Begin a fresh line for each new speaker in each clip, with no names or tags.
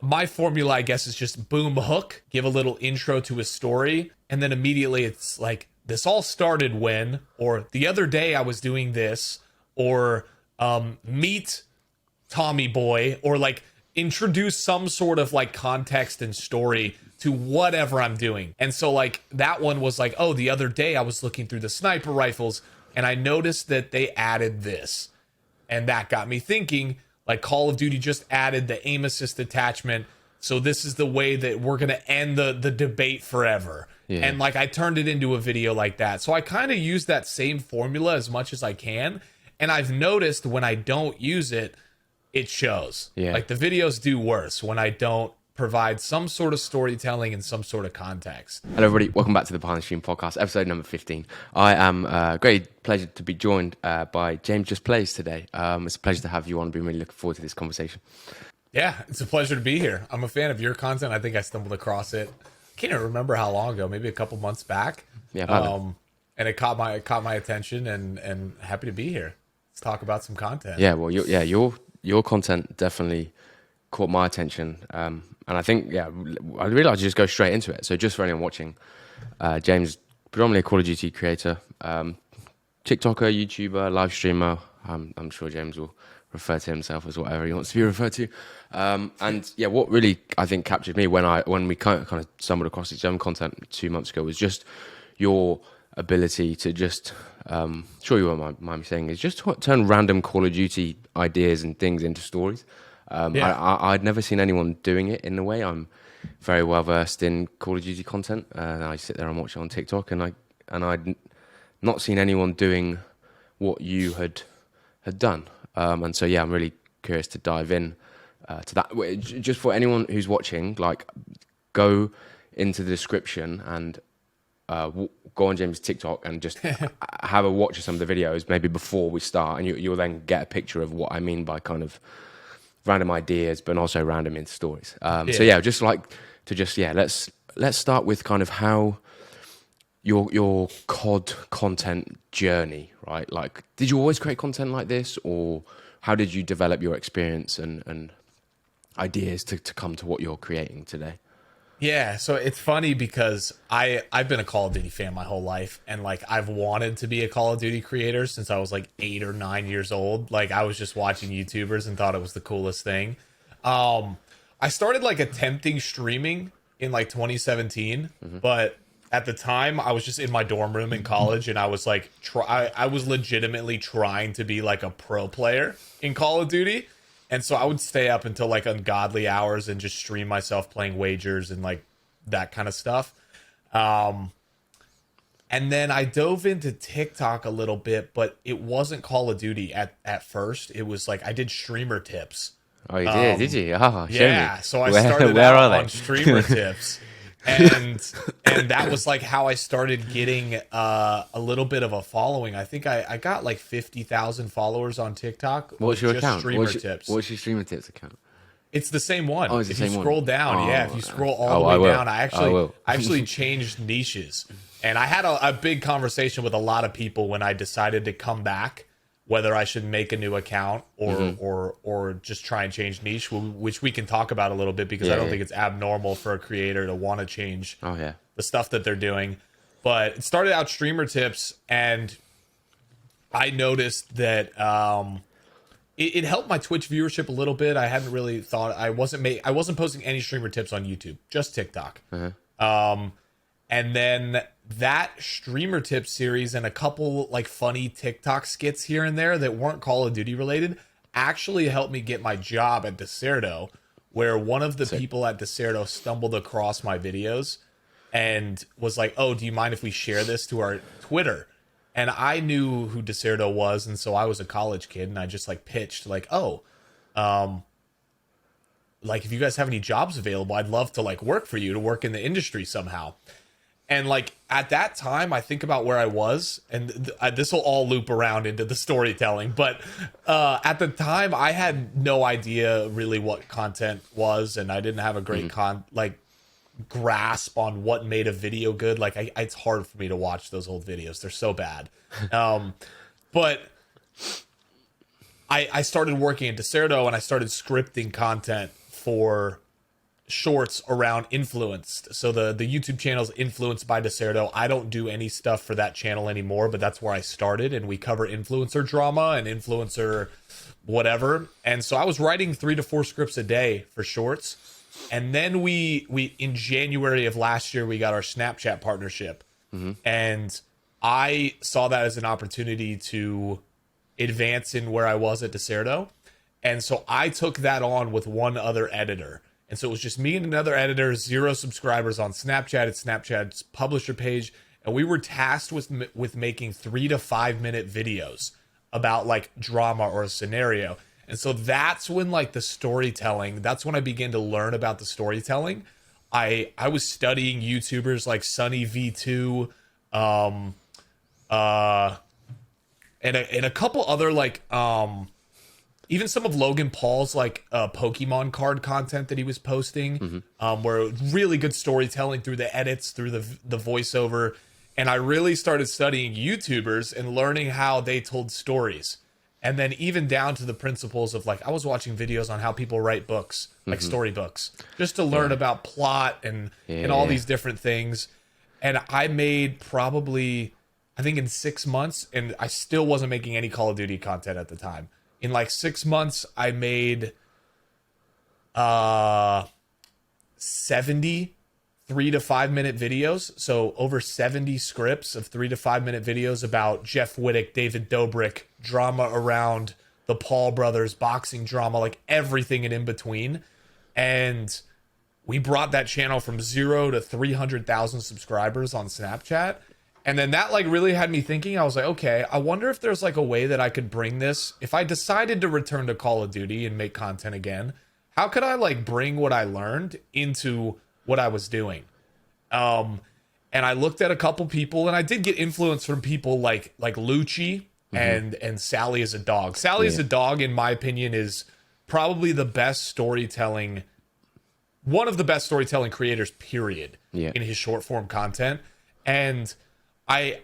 my formula, I guess, is just boom, hook, give a little intro to a story, and then immediately it's like, this all started when, or the other day I was doing this, or meet Tommy Boy, or like introduce some sort of like context and story to whatever I'm doing. And so like that one was like, oh, the other day I was looking through the sniper rifles and I noticed that they added this. And that got me thinking, like, Call of Duty just added the aim assist attachment. So this is the way that we're going to end the debate forever. Yeah. And like I turned it into a video like that. So I kind of use that same formula as much as I can. And I've noticed when I don't use it, it shows. Yeah. Like the videos do worse when I don't provide some sort of storytelling and some sort of context.
Hello everybody, welcome back to the Behind the Stream podcast, episode number 15. I am great pleasure to be joined by JamesJustPlays today. It's a pleasure to have you on. I've been really looking forward to this conversation.
Yeah, it's a pleasure to be here. I'm a fan of your content. I think I stumbled across it. I can't even remember how long ago, maybe a couple months back.
Yeah,
and it caught my attention, and happy to be here. Let's talk about some content.
Yeah, well, your content definitely caught my attention. And I think, I really like to just go straight into it. So just for anyone watching, James, predominantly a Call of Duty creator, TikToker, YouTuber, live streamer. I'm sure James will refer to himself as whatever he wants to be referred to. And yeah, what really, I think, captured me when we kind of stumbled across each other content 2 months ago was just your ability to just, sure you won't mind me saying, is just turn random Call of Duty ideas and things into stories. I'd never seen anyone doing it in a way. I'm very well versed in Call of Duty content, and I sit there and watch it on TikTok, and I'd not seen anyone doing what you had done. And so I'm really curious to dive in to that. Just for anyone who's watching, like, go into the description and go on James' TikTok and just have a watch of some of the videos maybe before we start, and you'll then get a picture of what I mean by kind of random ideas, but also random in stories. So just like to let's start with kind of how your COD content journey, right? Like, did you always create content like this, or how did you develop your experience and ideas to come to what you're creating today?
Yeah, so it's funny because I've been a Call of Duty fan my whole life, and like I've wanted to be a Call of Duty creator since I was like 8 or 9 years old. Like I was just watching YouTubers and thought it was the coolest thing. I started like attempting streaming in like 2017, but at the time I was just in my dorm room in college, and I was like I was legitimately trying to be like a pro player in Call of Duty. And so I would stay up until like ungodly hours and just stream myself playing wagers and like that kind of stuff. And then I dove into TikTok a little bit, but it wasn't Call of Duty at first. It was like I did streamer tips.
Oh, you did you? Oh,
yeah. So I started out on streamer tips. And that was like how I started getting a little bit of a following. I think I got like 50,000 followers on TikTok.
What's your account?
Tips.
What's your streamer tips account?
It's the same one.
Oh, it's the
if
same
you scroll
one.
down, if you scroll all the way down, I actually changed niches. And I had a big conversation with a lot of people when I decided to come back, whether I should make a new account or just try and change niche, which we can talk about a little bit, because I don't think it's abnormal for a creator to want to change the stuff that they're doing. But it started out streamer tips, and I noticed that it helped my Twitch viewership a little bit. I hadn't really thought I wasn't posting any streamer tips on YouTube, just TikTok. And then that streamer tip series and a couple like funny TikTok skits here and there that weren't Call of Duty related actually helped me get my job at Discoverability, where one of the people at Discoverability stumbled across my videos and was like, oh, do you mind if we share this to our Twitter? And I knew who Discoverability was, and so I was a college kid, and I just like pitched like, oh, like if you guys have any jobs available, I'd love to like work for you, to work in the industry somehow. And like at that time, I think about where I was, and this will all loop around into the storytelling. But at the time, I had no idea really what content was, and I didn't have a great grasp on what made a video good. Like it's hard for me to watch those old videos; they're so bad. But I started working at Discoverability, and I started scripting content for shorts around influenced. So the YouTube channel is Influenced by Decerto. I don't do any stuff for that channel anymore, but that's where I started, and we cover influencer drama and influencer whatever. And so I was writing 3 to 4 scripts a day for shorts. And then we in January of last year, we got our Snapchat partnership. And I saw that as an opportunity to advance in where I was at Decerto. And so I took that on with one other editor. And so it was just me and another editor, 0 subscribers on Snapchat. It's Snapchat's publisher page. And we were tasked with making 3 to 5 minute videos about like drama or a scenario. And so that's when like the storytelling, that's when I began to learn about the storytelling. I was studying YouTubers like Sunny V2, and a couple other like even some of Logan Paul's like Pokemon card content that he was posting, where really good storytelling through the edits, through the voiceover. And I really started studying YouTubers and learning how they told stories. And then even down to the principles of like, I was watching videos on how people write books, like storybooks, just to learn about plot and all these different things. And I made probably, I think in 6 months, and I still wasn't making any Call of Duty content at the time. In like 6 months, I made 70 3 to 5 minute videos. So over 70 scripts of 3 to 5 minute videos about Jeff Wittick, David Dobrik, drama around the Paul brothers, boxing drama, like everything in between. And we brought that channel from 0 to 300,000 subscribers on Snapchat. And then that like really had me thinking. I was like, okay, I wonder if there's like a way that I could bring this. If I decided to return to Call of Duty and make content again, how could I like bring what I learned into what I was doing? And I looked at a couple people, and I did get influence from people like Lucci and Sally is a Dog. Sally is a Dog, in my opinion, is probably the best storytelling, one of the best storytelling creators, period, in his short form content. And I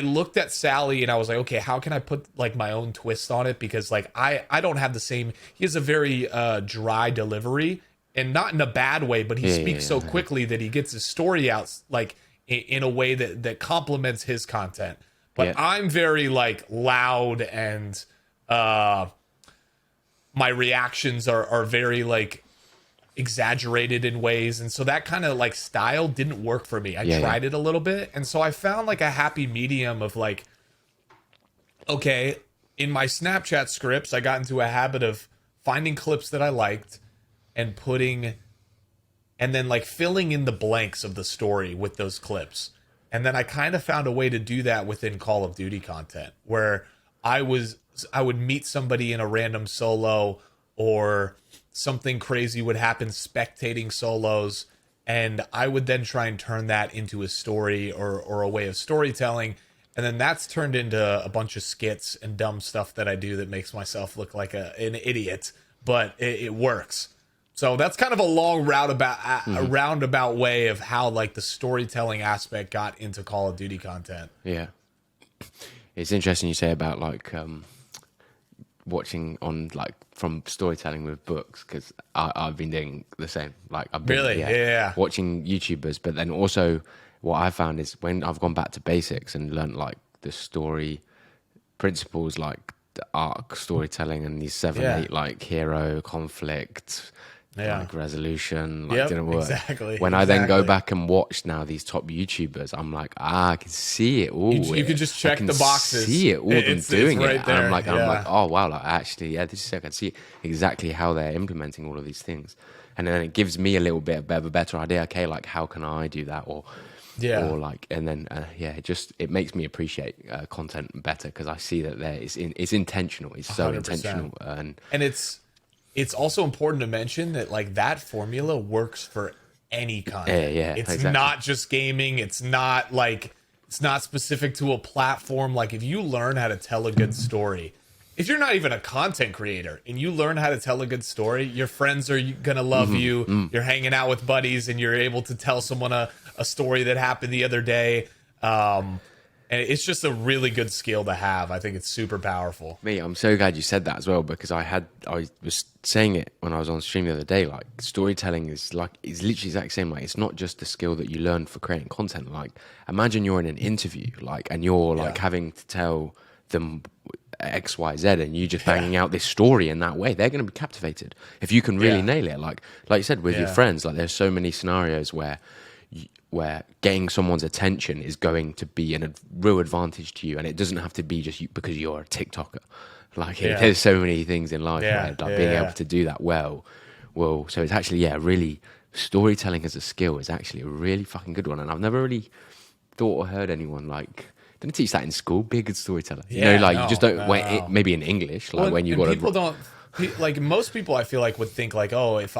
looked at Sally and I was like, okay, how can I put like my own twist on it? Because like I don't have the same, he has a very dry delivery, and not in a bad way, but he speaks so quickly that he gets his story out like in a way that complements his content. But I'm very like loud, and my reactions are very like exaggerated in ways. And so that kind of like style didn't work for me. I tried it a little bit. And so I found like a happy medium of like, okay, in my Snapchat scripts, I got into a habit of finding clips that I liked and and then like filling in the blanks of the story with those clips. And then I kind of found a way to do that within Call of Duty content, where I would meet somebody in a random solo, or something crazy would happen spectating solos, and I would then try and turn that into a story or a way of storytelling. And then that's turned into a bunch of skits and dumb stuff that I do that makes myself look like an idiot, but it works. So that's kind of a long roundabout way of how like the storytelling aspect got into Call of Duty content.
Yeah. It's interesting you say about like watching on like from storytelling with books, because I've been doing the same. Like I've been watching YouTubers, but then also what I found is when I've gone back to basics and learned like the story principles, like the arc storytelling and these 7-8 like hero conflict, like resolution, like didn't work.
Exactly.
When I then go back and watch now these top YouTubers, I'm like, I can see it all.
You can just check the boxes.
See it all them doing
right
it.
There.
And I'm like, oh wow, like actually, this is I can see exactly how they're implementing all of these things. And then it gives me a little bit of a better idea. Okay, like how can I do that? Or like, and then it makes me appreciate content better, because I see that it's intentional. It's so 100%. Intentional, and
it's also important to mention that like that formula works for any content. It's not just gaming. It's not specific to a platform. Like if you learn how to tell a good story, if you're not even a content creator and you learn how to tell a good story, your friends are gonna love you. You're hanging out with buddies and you're able to tell someone a story that happened the other day. And it's just a really good skill to have. I think it's super powerful.
Me, I'm so glad you said that as well, because I was saying it when I was on stream the other day. Like, storytelling is literally the exact same. Like, it's not just the skill that you learn for creating content. Like, imagine you're in an interview, like, and you're like having to tell them X, Y, Z, and you just banging out this story in that way. They're going to be captivated if you can really nail it. Like you said with your friends. Like, there's so many scenarios where getting someone's attention is going to be a real advantage to you, and it doesn't have to be just because you're a TikToker. Like, there's so many things in life where being able to do that well. So it's actually really, storytelling as a skill is actually a really fucking good one, and I've never really thought or heard anyone didn't teach that in school. Be a good storyteller. You just don't. Maybe in English, when you got
people don't. Like, most people, I feel like, would think like, oh, if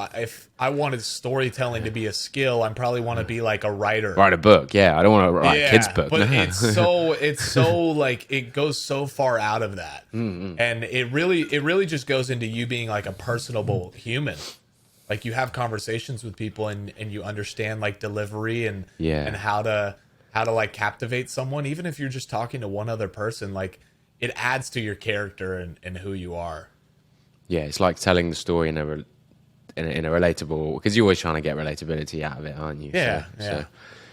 I wanted storytelling to be a skill, I probably want to be like a writer,
write a book. I don't want to write a kid's book.
But it's so like, it goes so far out of that, and it really just goes into you being like a personable human. Like, you have conversations with people, and you understand like delivery and how to like captivate someone, even if you're just talking to one other person. Like, it adds to your character and who you are.
Yeah, it's like telling the story in a relatable, because you're always trying to get relatability out of it, aren't you?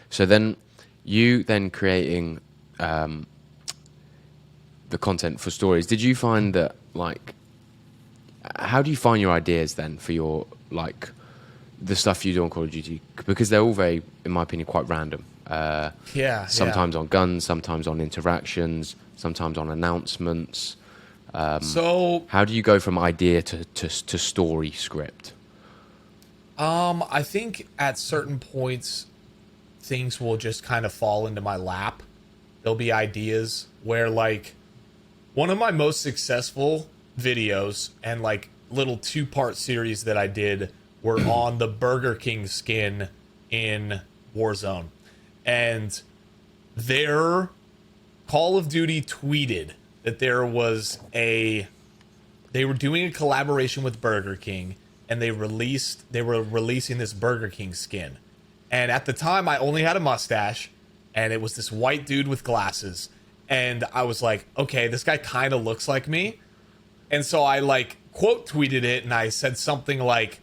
So then you creating the content for stories. Did you find that, like, how do you find your ideas then for your, like, the stuff you do on Call of Duty? Because they're all very, in my opinion, quite random. Sometimes on guns, sometimes on interactions, sometimes on announcements. So how do you go from idea to story script?
I think at certain points things will just kind of fall into my lap. There'll be ideas where, like, one of my most successful videos and like little 2-part series that I did were on the Burger King skin in Warzone. And their Call of Duty tweeted that they were doing a collaboration with Burger King, and they were releasing this Burger King skin. And at the time, I only had a mustache, and it was this white dude with glasses. And I was like, okay, this guy kind of looks like me. And so I like quote tweeted it, and I said something like,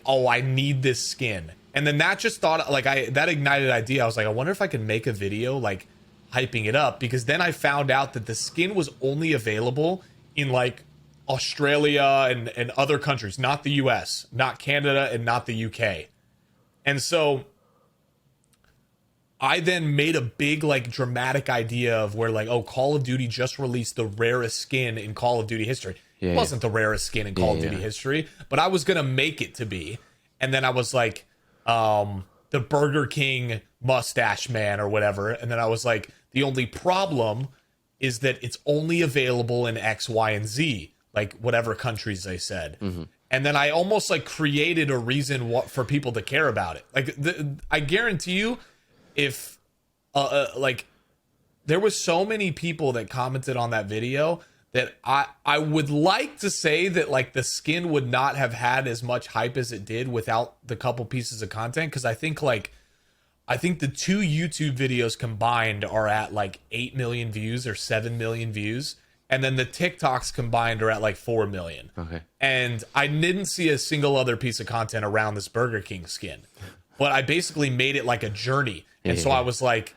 oh, I need this skin. And then that just that ignited an idea. I was like, I wonder if I could make a video like hyping it up, because then I found out that the skin was only available in like Australia and other countries, not the US, not Canada, and not the UK. And so I then made a big like dramatic idea of where, like, oh, Call of Duty just released the rarest skin in Call of Duty history. It wasn't the rarest skin in Call of Duty history, but I was gonna make it to be. And then I was like, the Burger King mustache man or whatever. And then I was like, the only problem is that it's only available in X, Y, and Z, like whatever countries they said. And then I almost like created a reason for people to care about it. Like, I guarantee you, if like there was so many people that commented on that video that I would like to say that like the skin would not have had as much hype as it did without the couple pieces of content. Because I think the 2 YouTube videos combined are at like 8 million views or 7 million views. And then the TikToks combined are at like 4 million. Okay. And I didn't see a single other piece of content around this Burger King skin. But I basically made it like a journey. And so I was like,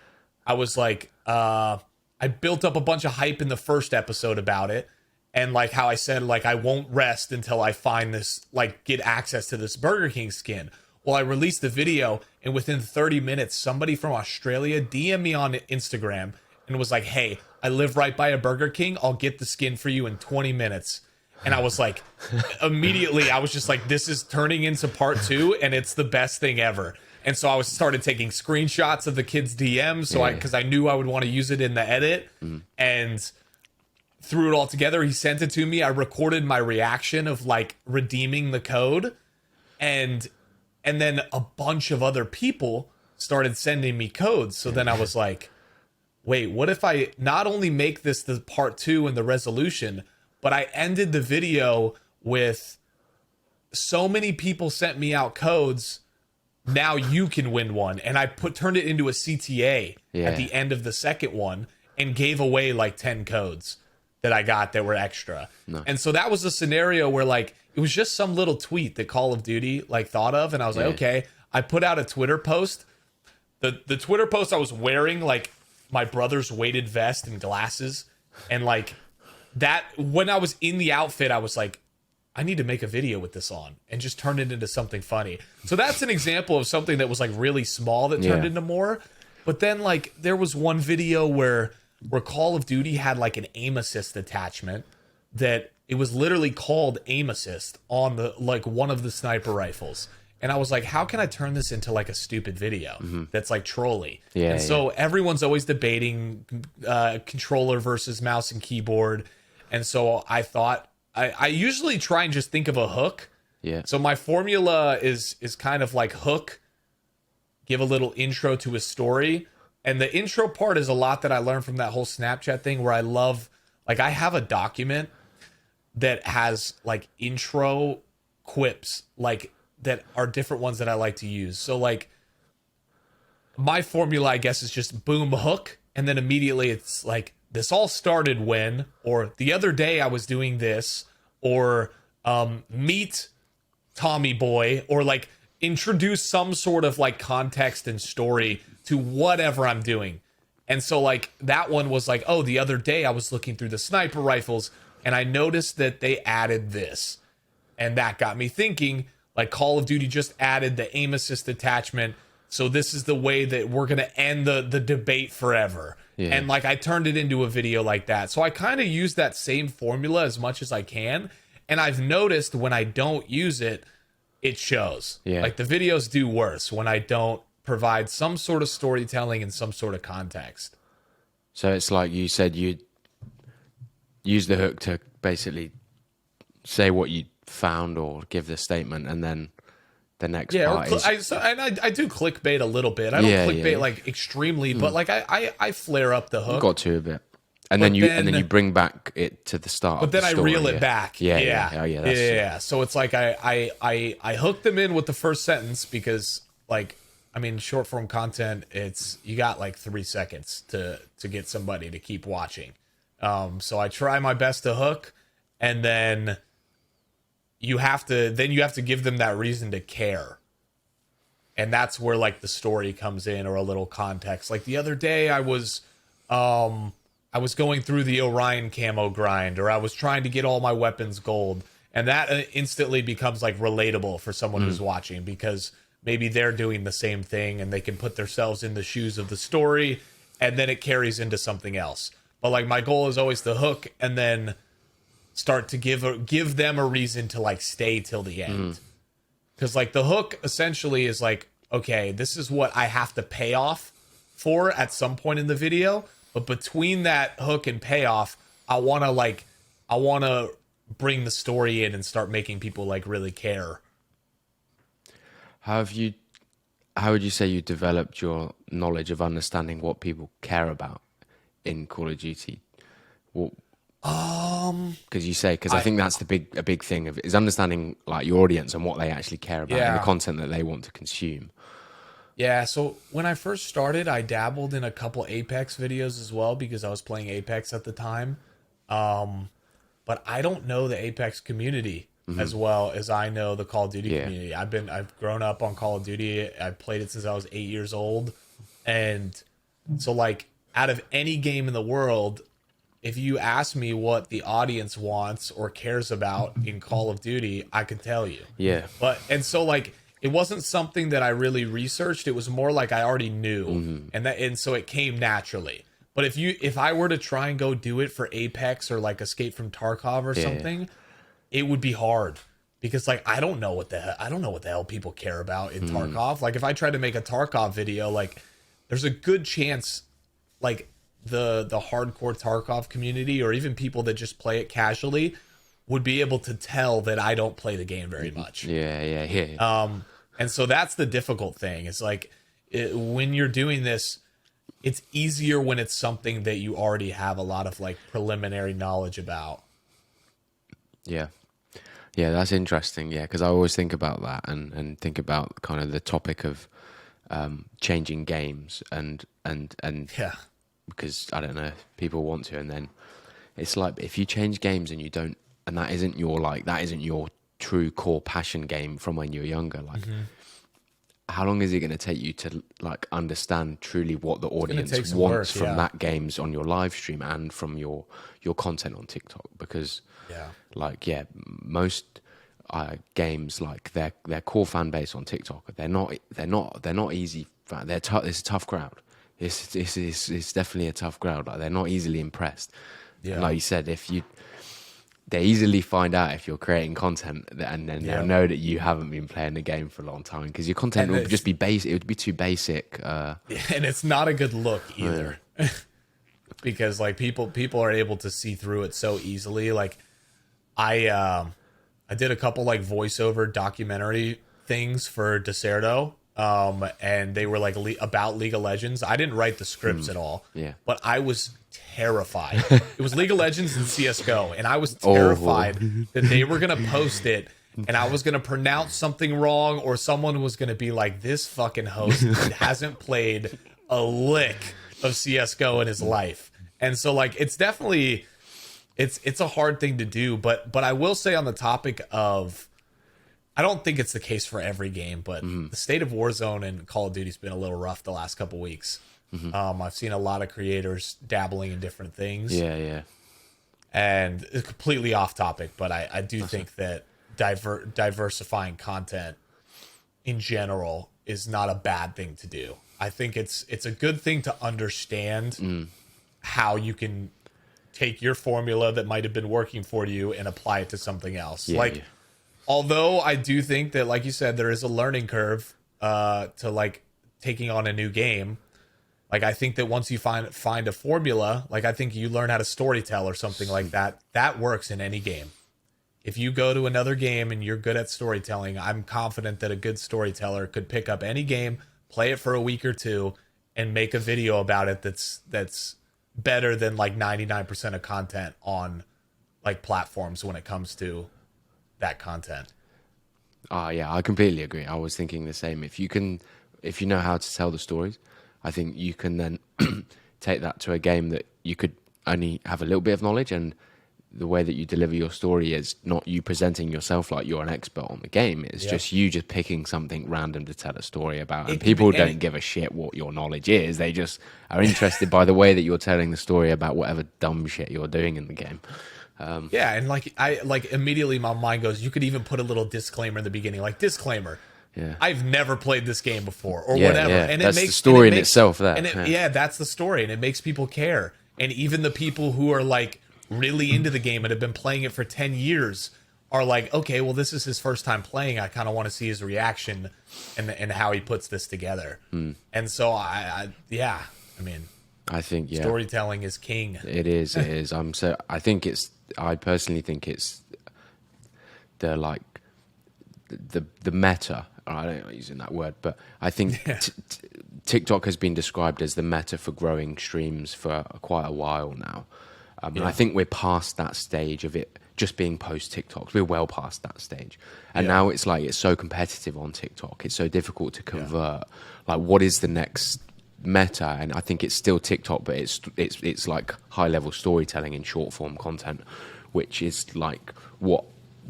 I built up a bunch of hype in the first episode about it. And like how I said, like, I won't rest until I find this, like, get access to this Burger King skin. Well, I released the video, and within 30 minutes, somebody from Australia DM'd me on Instagram and was like, hey, I live right by a Burger King. I'll get the skin for you in 20 minutes. And I was like, immediately, I was just like, this is turning into part 2, and it's the best thing ever. And so I started taking screenshots of the kid's DMs, because I knew I would want to use it in the edit, and threw it all together. He sent it to me. I recorded my reaction of like redeeming the code, and then a bunch of other people started sending me codes. So then I was like, wait, what if I not only make this the part 2 and the resolution, but I ended the video with so many people sent me out codes. Now you can win one. And I turned it into a CTA at the end of the second one. and gave away like 10 codes that I got that were extra.
No.
And so that was a scenario where like it was just some little tweet that Call of Duty like thought of, and I was like, okay, I put out a Twitter post. The Twitter post, I was wearing like my brother's weighted vest and glasses, and like that when I was in the outfit, I was like, I need to make a video with this on and just turn it into something funny. So that's an example of something that was like really small that turned into more. But then like there was one video where Call of Duty had like an aim assist attachment that it was literally called aim assist on the like one of the sniper rifles. And I was like, how can I turn this into like a stupid video that's like trolly? And so everyone's always debating controller versus mouse and keyboard. And so I thought I usually try and just think of a hook.
Yeah.
So my formula is kind of like hook, give a little intro to a story. And the intro part is a lot that I learned from that whole Snapchat thing where I love, like I have a document that has like intro quips, like that are different ones that I like to use. So like my formula, I guess, is just boom hook. And then immediately it's like, this all started when, or the other day I was doing this, or meet Tommy Boy, or like introduce some sort of like context and story to whatever I'm doing. And so like that one was like, oh, the other day I was looking through the sniper rifles and I noticed that they added this. And that got me thinking, like Call of Duty just added the aim assist attachment. So this is the way that we're going to end the debate forever. Yeah. And like I turned it into a video like that. So I kind of use that same formula as much as I can. And I've noticed when I don't use it, it shows. Yeah. Like the videos do worse when I don't provide some sort of storytelling and some sort of context.
So it's like you said, you use the hook to basically say what you found or give the statement, and then the next part is...
I do clickbait a little bit. I don't clickbait like extremely, but like I flare up the hook.
You got to a bit. And then you bring back it to the start.
But then I reel it back.
Yeah.
So it's like I hook them in with the first sentence because like I mean short form content, it's you got like 3 seconds to get somebody to keep watching. So I try my best to hook, and then you have to give them that reason to care. And that's where like the story comes in, or a little context. Like the other day I was going through the Orion camo grind, or I was trying to get all my weapons gold. And that instantly becomes like relatable for someone who's watching, because maybe they're doing the same thing and they can put themselves in the shoes of the story, and then it carries into something else. But like my goal is always to hook and then start to give them a reason to like stay till the end. Because like the hook essentially is like, okay, this is what I have to pay off for at some point in the video. But between that hook and payoff, I want to bring the story in and start making people like really care.
How would you say you developed your knowledge of understanding what people care about in Call of Duty? Because I think that's a big thing is understanding like your audience and what they actually care about and the content that they want to consume.
Yeah, so when I first started, I dabbled in a couple Apex videos as well because I was playing Apex at the time. But I don't know the Apex community as well as I know the Call of Duty community. I've grown up on Call of Duty. I've played it since I was 8 years old. And so like out of any game in the world, if you ask me what the audience wants or cares about in Call of Duty, I could tell you.
Yeah.
And so like it wasn't something that I really researched. It was more like I already knew, and so it came naturally. But if I were to try and go do it for Apex or like Escape from Tarkov or something, it would be hard because like I don't know what the hell people care about in Tarkov. Like if I tried to make a Tarkov video, like there's a good chance like the hardcore Tarkov community or even people that just play it casually would be able to tell that I don't play the game very much.
Yeah.
And so that's the difficult thing. It's like when you're doing this, it's easier when it's something that you already have a lot of like preliminary knowledge about.
Yeah, that's interesting. Yeah, because I always think about that and think about kind of the topic of changing games and because I don't know, people want to, and then it's like if you change games and you don't, and that isn't your true core passion game from when you were younger, like how long is it going to take you to like understand truly what the audience wants from that games on your live stream and from your content on TikTok? Because most games, like their core fan base on TikTok, they're not easy. It's a tough crowd. It's definitely a tough crowd. Like they're not easily impressed. Yeah. And like you said, they easily find out if you're creating content, and then they'll know that you haven't been playing the game for a long time, because your content would just be basic. It would be too basic.
And it's not a good look either, because like people are able to see through it so easily. Like I did a couple like voiceover documentary things for Deserto. And they were like about League of Legends. I didn't write the scripts at all, but I was terrified. It was League of Legends and CSGO, and I was terrified that they were going to post it and I was going to pronounce something wrong, or someone was going to be like, this fucking host hasn't played a lick of CSGO in his life. And so like, it's definitely, it's a hard thing to do, but I will say on the topic of, I don't think it's the case for every game, but the state of Warzone and Call of Duty's been a little rough the last couple weeks. I've seen a lot of creators dabbling in different things.
Yeah.
And it's completely off topic, but I do think that diversifying content in general is not a bad thing to do. I think it's a good thing to understand how you can take your formula that might have been working for you and apply it to something else. Although I do think that, like you said, there is a learning curve to like taking on a new game. Like I think that once you find a formula, like I think you learn how to storytell or something like that, that works in any game. If you go to another game and you're good at storytelling, I'm confident that a good storyteller could pick up any game, play it for a week or two, and make a video about it that's better than like 99% of content on like platforms when it comes to that content.
Yeah, I completely agree. I was thinking the same. If you know how to tell the stories, I think you can then take that to a game that you could only have a little bit of knowledge, and the way that you deliver your story is not you presenting yourself like you're an expert on the game. It's just you just picking something random to tell a story about, and people don't give a shit what your knowledge is. They just are interested by the way that you're telling the story about whatever dumb shit you're doing in the game.
And like immediately my mind goes, you could even put a little disclaimer in the beginning, like disclaimer.
Yeah.
I've never played this game before, or whatever.
Yeah.
And
that's the story in itself.
That's the story, and it makes people care. And even the people who are like really into the game and have been playing it for 10 years are like, okay, well, this is his first time playing. I kind of want to see his reaction and how he puts this together. And so I think storytelling is king.
It is. I personally think it's the meta. I don't like using that word, but I think TikTok has been described as the meta for growing streams for quite a while now. And I think we're past that stage of it just being post TikToks. We're well past that stage. And now it's like, it's so competitive on TikTok. It's so difficult to convert. Like, what is the next meta? And I think it's still TikTok, but it's like high level storytelling in short form content, which is like what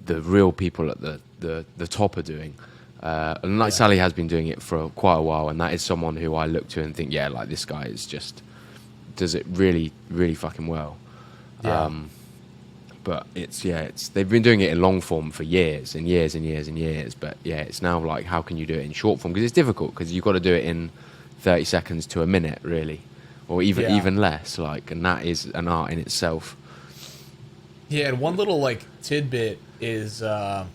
the real people at the top are doing. And Sally has been doing it for quite a while, and that is someone who I look to and think, like this guy is just does it really, really fucking well. But they've been doing it in long form for years and years and years and years. But it's now like, how can you do it in short form? Because it's difficult, because you've got to do it in 30 seconds to a minute, really, or even less. Like, and that is an art in itself.
Yeah, and one little like tidbit is, I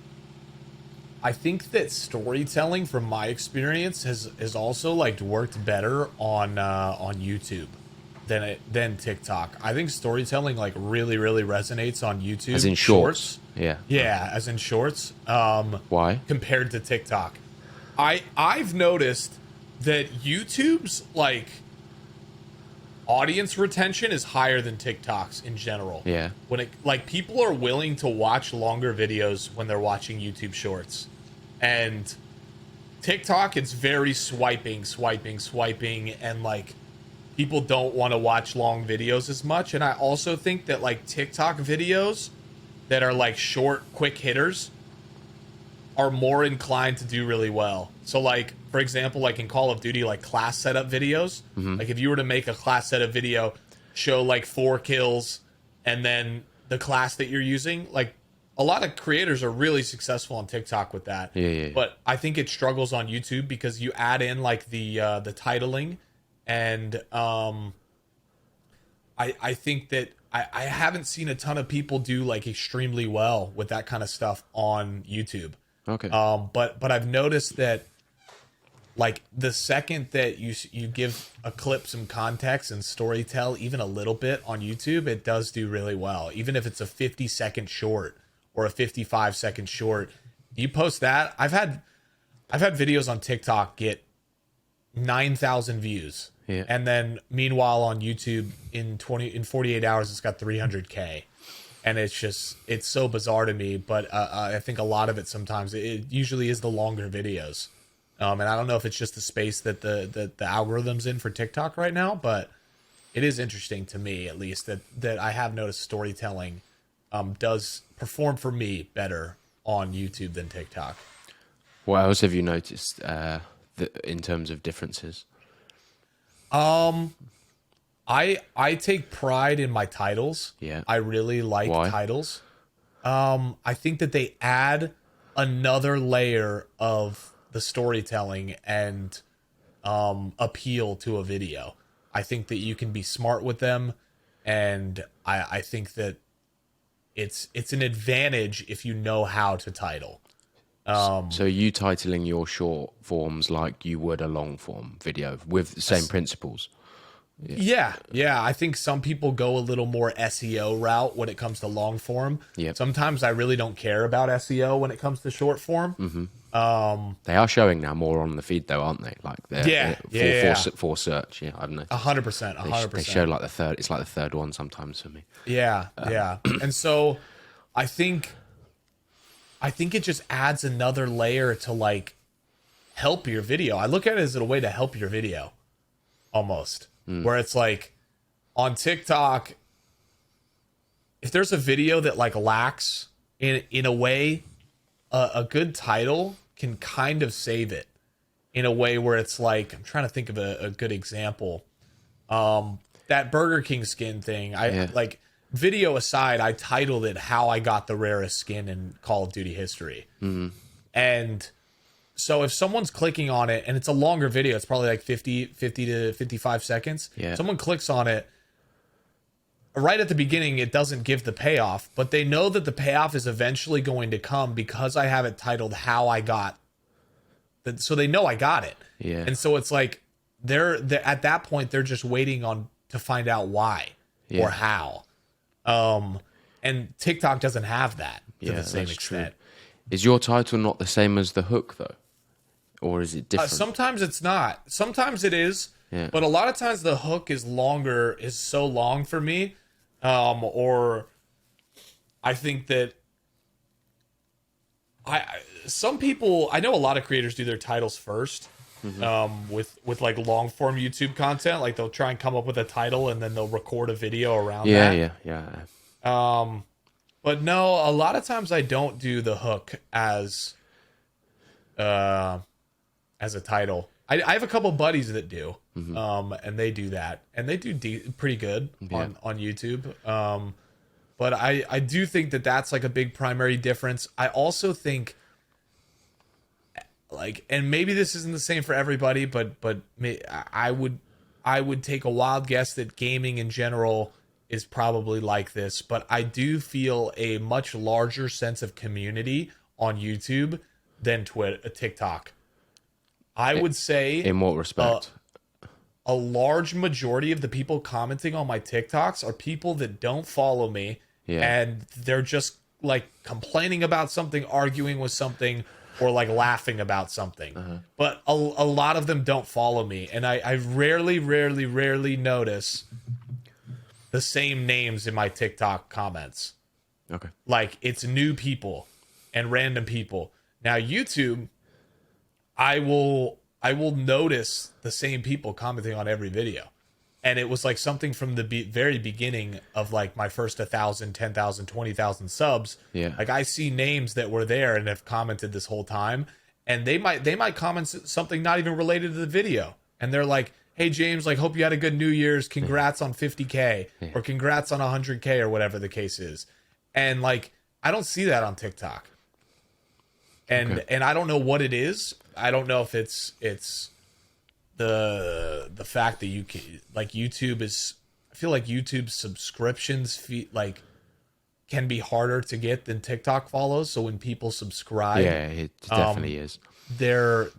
think that storytelling, from my experience, has also like worked better on YouTube than TikTok. I think storytelling like really, really resonates on YouTube.
As in shorts.
Yeah, as in shorts.
Why?
Compared to TikTok. I've noticed that YouTube's like audience retention is higher than TikTok's in general.
Yeah.
When it like, people are willing to watch longer videos when they're watching YouTube shorts. And TikTok, it's very swiping, and like people don't want to watch long videos as much. And I also think that like TikTok videos that are like short, quick hitters are more inclined to do really well. So like, for example, like in Call of Duty, like class setup videos, like if you were to make a class setup video, show like 4 kills and then the class that you're using, like a lot of creators are really successful on TikTok with that.
Yeah.
But I think it struggles on YouTube because you add in like the titling, and I think that I haven't seen a ton of people do like extremely well with that kind of stuff on YouTube.
Okay.
But I've noticed that like the second that you give a clip some context and storytell even a little bit on YouTube, it does do really well. Even if it's a 50-second short or a 55-second short, you post that. I've had videos on TikTok get 9,000 views.
Yeah.
And then meanwhile on YouTube in 48 hours it's got 300K. And it's so bizarre to me, but I think a lot of it sometimes it usually is the longer videos. And I don't know if it's just the space that the algorithm's in for TikTok right now, but it is interesting to me, at least, that I have noticed storytelling does perform for me better on YouTube than TikTok.
What else have you noticed in terms of differences?
I take pride in my titles.
Yeah.
I really like
Why?
titles. I think that they add another layer of the storytelling and appeal to a video. I think that you can be smart with them, and I think that it's an advantage if you know how to title.
So you titling your short forms like you would a long form video with the same principles?
Yeah. I think some people go a little more SEO route when it comes to long form.
Yep.
Sometimes I really don't care about SEO when it comes to short form.
Mm-hmm. They are showing now more on the feed though, aren't they? Like for search. Yeah, I've noticed.
100%.
They show like the third. It's like the third one sometimes for me.
Yeah. And so I think it just adds another layer to like help your video. I look at it as a way to help your video almost. Where it's like on TikTok, if there's a video that like lacks in a way, a good title can kind of save it in a way where it's like, I'm trying to think of a good example. That Burger King skin thing, like video aside, I titled it How I Got the Rarest Skin in Call of Duty History. And so if someone's clicking on it and it's a longer video, it's probably like 50 to 55 seconds.
Yeah.
Someone clicks on it right at the beginning, it doesn't give the payoff, but they know that the payoff is eventually going to come because I have it titled How I Got that. So they know I got it.
Yeah.
And so it's like they're at that point, they're just waiting to find out why or how. And TikTok doesn't have that to the same extent.
True. Is your title not the same as the hook though? Or is it different?
Sometimes it's not. Sometimes it is.
Yeah.
But a lot of times the hook is so long for me. Or I think that some people, I know a lot of creators do their titles first. With like long form YouTube content, like they'll try and come up with a title and then they'll record a video around that.
Yeah.
But no, a lot of times I don't do the hook as a title. I have a couple buddies that do, and they do that, and they do pretty good on YouTube. But I do think that that's like a big primary difference. I also think, like, and maybe this isn't the same for everybody, but I would take a wild guess that gaming in general is probably like this. But I do feel a much larger sense of community on YouTube than TikTok. I would say,
in what respect?
A large majority of the people commenting on my TikToks are people that don't follow me, and they're just like complaining about something, arguing with something, or like laughing about something. But a lot of them don't follow me, and I rarely notice the same names in my TikTok comments.
Okay.
Like, it's new people and random people. Now YouTube, I will notice the same people commenting on every video. And it was like something from the very beginning of like my first 1,000, 10,000, 20,000 subs.
Yeah.
Like I see names that were there and have commented this whole time, and they might comment something not even related to the video, and they're like, "Hey James, like hope you had a good New Year's. Congrats on 50K or congrats on 100K or whatever the case is." And like I don't see that on TikTok, and I don't know what it is. I don't know if it's the fact that you can, like YouTube is, I feel like YouTube subscriptions like can be harder to get than TikTok follows. So when people subscribe,
Yeah, it definitely is.
They're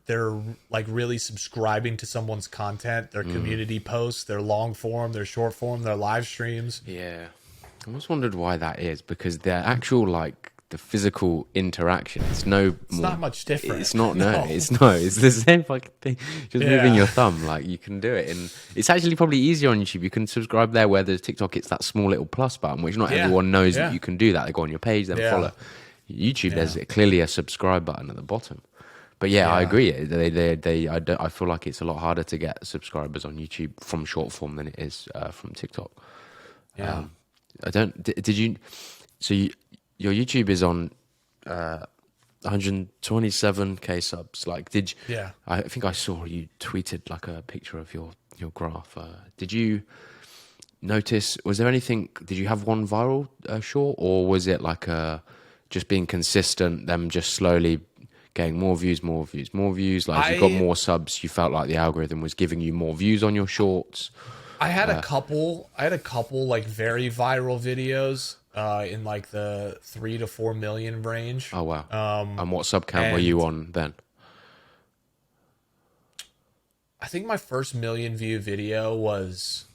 like really subscribing to someone's content, their community posts, their long form, their short form, their live streams.
Yeah. I always wondered why that is, because the actual, like, the physical interaction, it's
not much different.
It's not, no. It's the same fucking thing. Just moving your thumb, like, you can do it. And it's actually probably easier on YouTube. You can subscribe there, where there's TikTok, it's that small little plus button, which not everyone knows that you can do that. They go on your page, then follow. YouTube, there's clearly a subscribe button at the bottom. But I agree. I feel like it's a lot harder to get subscribers on YouTube from short form than it is from TikTok.
Yeah.
Did you? So your YouTube is on 127K subs. Like, did you?
Yeah.
I think I saw you tweeted like a picture of your graph. Did you notice? Was there anything? Did you have one viral short, or was it like just being consistent? Them just slowly getting more views. Like, you got more subs, you felt like the algorithm was giving you more views on your shorts.
I had a couple like very viral videos in like the 3 to 4 million range.
Oh wow! And what sub count were you on then?
I think my first million view video was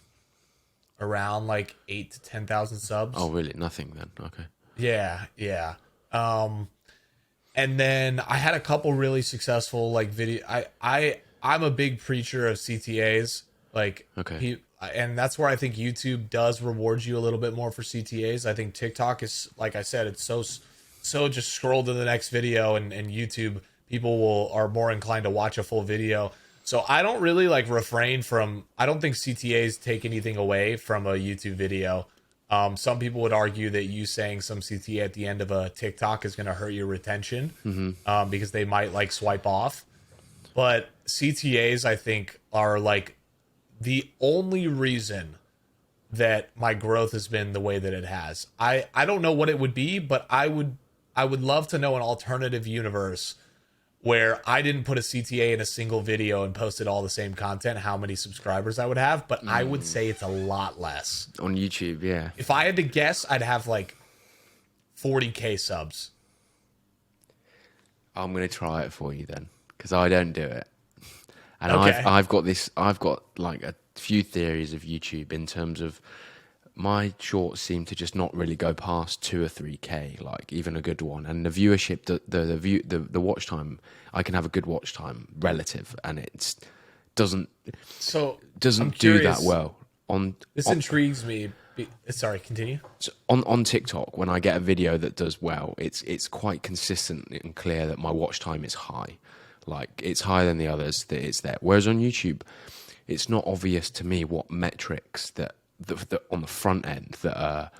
around like 8 to 10,000 subs.
Oh really? Nothing then? Okay.
Yeah. And then I had a couple really successful like video. I'm a big preacher of CTAs. Like, and that's where I think YouTube does reward you a little bit more for CTAs. I think TikTok is, like I said, it's so just scroll to the next video, and YouTube people are more inclined to watch a full video. So I don't really like refrain from. I don't think CTAs take anything away from a YouTube video. Some people would argue that you saying some CTA at the end of a TikTok is going to hurt your retention because they might like swipe off. But CTAs, I think, are like the only reason that my growth has been the way that it has. I don't know what it would be, but I would love to know an alternative universe where I didn't put a CTA in a single video and posted all the same content, how many subscribers I would have, but I would say it's a lot less.
On YouTube, yeah.
If I had to guess, I'd have like 40K subs.
I'm going to try it for you then, because I don't do it. And I've got like a few theories of YouTube in terms of my shorts seem to just not really go past 2 or 3K, like even a good one. And the viewership, the watch time, I can have a good watch time relative, and it doesn't do that well.
Intrigues me. Sorry, continue.
So on TikTok, when I get a video that does well, it's quite consistent and clear that my watch time is high. Like, it's higher than the others, that it's there. Whereas on YouTube, it's not obvious to me what metrics that on the front end that are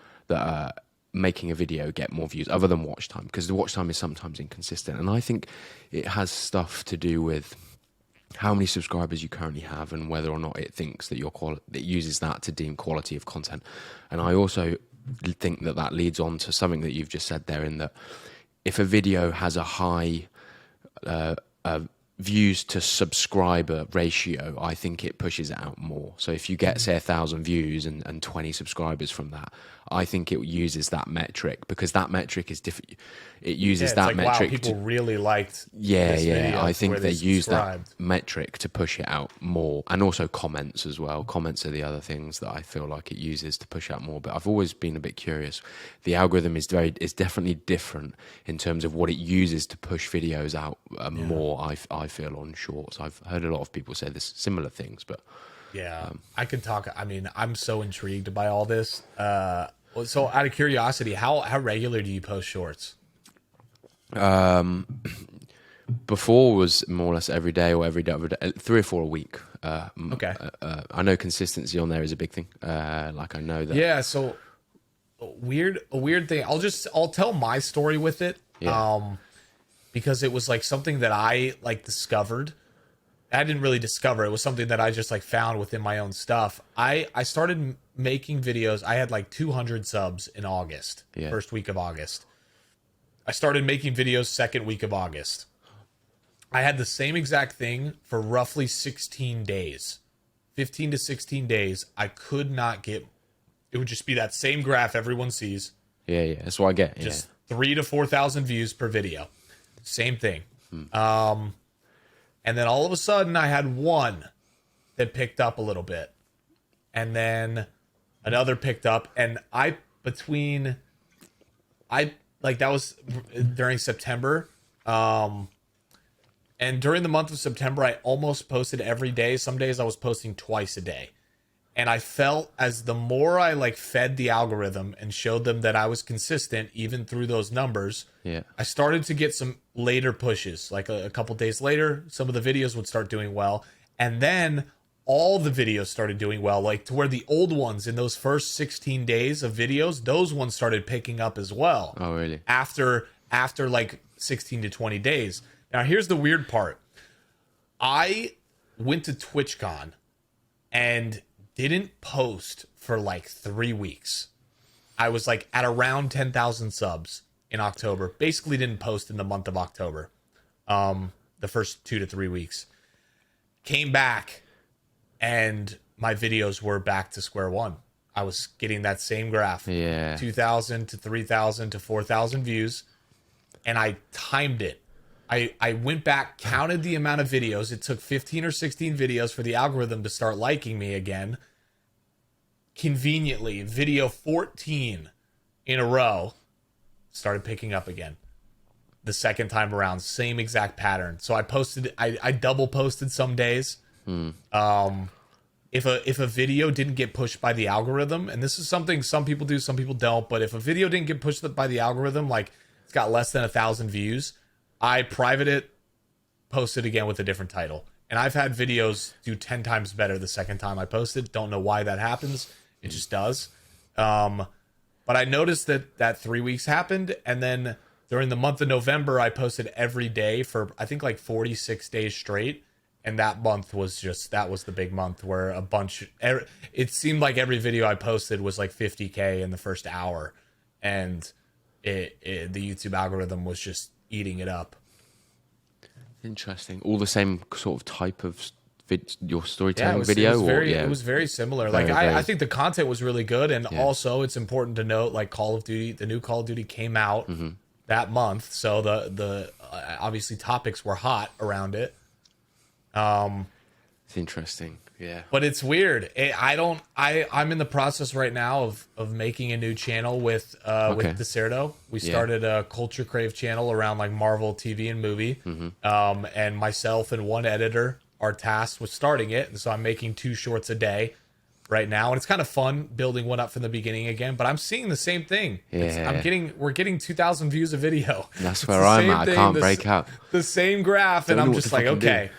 making a video get more views other than watch time, because the watch time is sometimes inconsistent. And I think it has stuff to do with how many subscribers you currently have and whether or not it thinks that it uses that to deem quality of content. And I also think that leads on to something that you've just said there, in that if a video has a high views to subscriber ratio, I think it pushes it out more. So if you get, say, 1,000 views and 20 subscribers from that, I think it uses that metric, because that metric is different. It uses that
like,
metric.
Wow, people really liked.
I think they use that metric to push it out more, and also comments as well. Comments are the other things that I feel like it uses to push out more. But I've always been a bit curious. The algorithm is definitely different in terms of what it uses to push videos out more. I feel on shorts. I've heard a lot of people say this similar things, but.
Yeah, I could talk. I mean, I'm so intrigued by all this. So out of curiosity, how regular do you post shorts?
before was more or less every day or every day, 3 or 4 a week.
Okay.
I know consistency on there is a big thing. Like I know that.
Yeah. So a weird thing. I'll tell my story with it.
Yeah.
Because it was like something that I like discovered. I didn't really discover. It was something that I just like found within my own stuff. I started making videos. I had like 200 subs in August, first week of August. I started making videos second week of August. I had the same exact thing for roughly 16 days. 15 to 16 days. I could not get, it would just be that same graph everyone sees.
Yeah. That's what I get.
Just 3,000 to 4,000 views per video. Same thing. And then all of a sudden I had one that picked up a little bit. And then another picked up. And that was during September. And during the month of September, I almost posted every day. Some days I was posting twice a day. And I felt as the more I like fed the algorithm and showed them that I was consistent, even through those numbers, I started to get some later pushes. Like a couple days later, some of the videos would start doing well. And then all the videos started doing well, like to where the old ones in those first 16 days of videos, those ones started picking up as well.
Oh, really?
After like 16 to 20 days. Now, here's the weird part. I went to TwitchCon and didn't post for like 3 weeks. I was like at around 10,000 subs in October. Basically didn't post in the month of October. The first 2 to 3 weeks. Came back and my videos were back to square one. I was getting that same graph.
Yeah.
2,000 to 3,000 to 4,000 views. And I timed it. I went back, counted the amount of videos. It took 15 or 16 videos for the algorithm to start liking me again. Conveniently, video 14 in a row started picking up again. The second time around, same exact pattern. So I posted, I double posted some days. If a video didn't get pushed by the algorithm, and this is something some people do, some people don't, but if a video didn't get pushed by the algorithm, like it's got less than 1,000 views, I private it, post it again with a different title. And I've had videos do 10 times better the second time I posted. Don't know why that happens. It just does. But I noticed that 3 weeks happened. And then during the month of November, I posted every day for, I think, like 46 days straight. And that month was that was the big month where it seemed like every video I posted was like 50K in the first hour. And the YouTube algorithm was just eating it up.
Interesting. All the same sort of type of your storytelling video?
It was very similar. I think the content was really good. And also it's important to note, like Call of Duty, the new Call of Duty came out that month. So the obviously topics were hot around it.
It's interesting. Yeah.
But it's weird. I'm in the process right now of making a new channel with Discoverability. We started a Culture Crave channel around like Marvel TV and movie. And myself and one editor are tasked with starting it. And so I'm making 2 shorts a day right now. And it's kind of fun building one up from the beginning again. But I'm seeing the same thing.
Yeah.
We're getting 2,000 views a video.
That's where I'm at. I can't break out.
The same graph. And I'm just like, okay.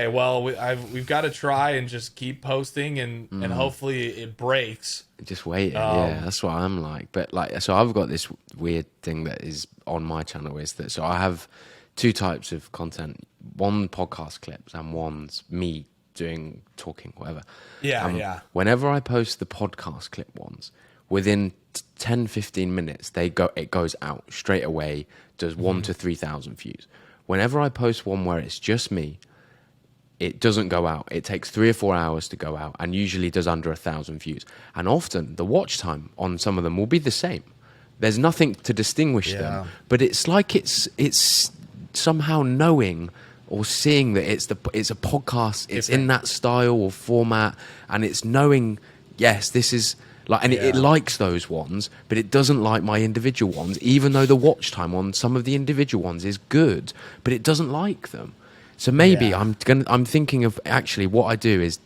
Well, we've got to try and just keep posting and hopefully it breaks.
Just wait. Yeah, that's what I'm like. But so I've got this weird thing that is on my channel is that, so I have 2 types of content. One podcast clips and one's me talking, whatever.
Yeah.
Whenever I post the podcast clip ones, within 10, 15 minutes, it goes out straight away, does 1 to 3,000 views. Whenever I post one where it's just me, it doesn't go out. It takes 3 or 4 hours to go out and usually does under 1,000 views. And often the watch time on some of them will be the same. There's nothing to distinguish them, but it's like it's somehow knowing or seeing that it's a podcast, it's in that style or format, and it's knowing, yes, this is like, and it likes those ones, but it doesn't like my individual ones, even though the watch time on some of the individual ones is good, but it doesn't like them. So maybe I'm thinking of actually what I do is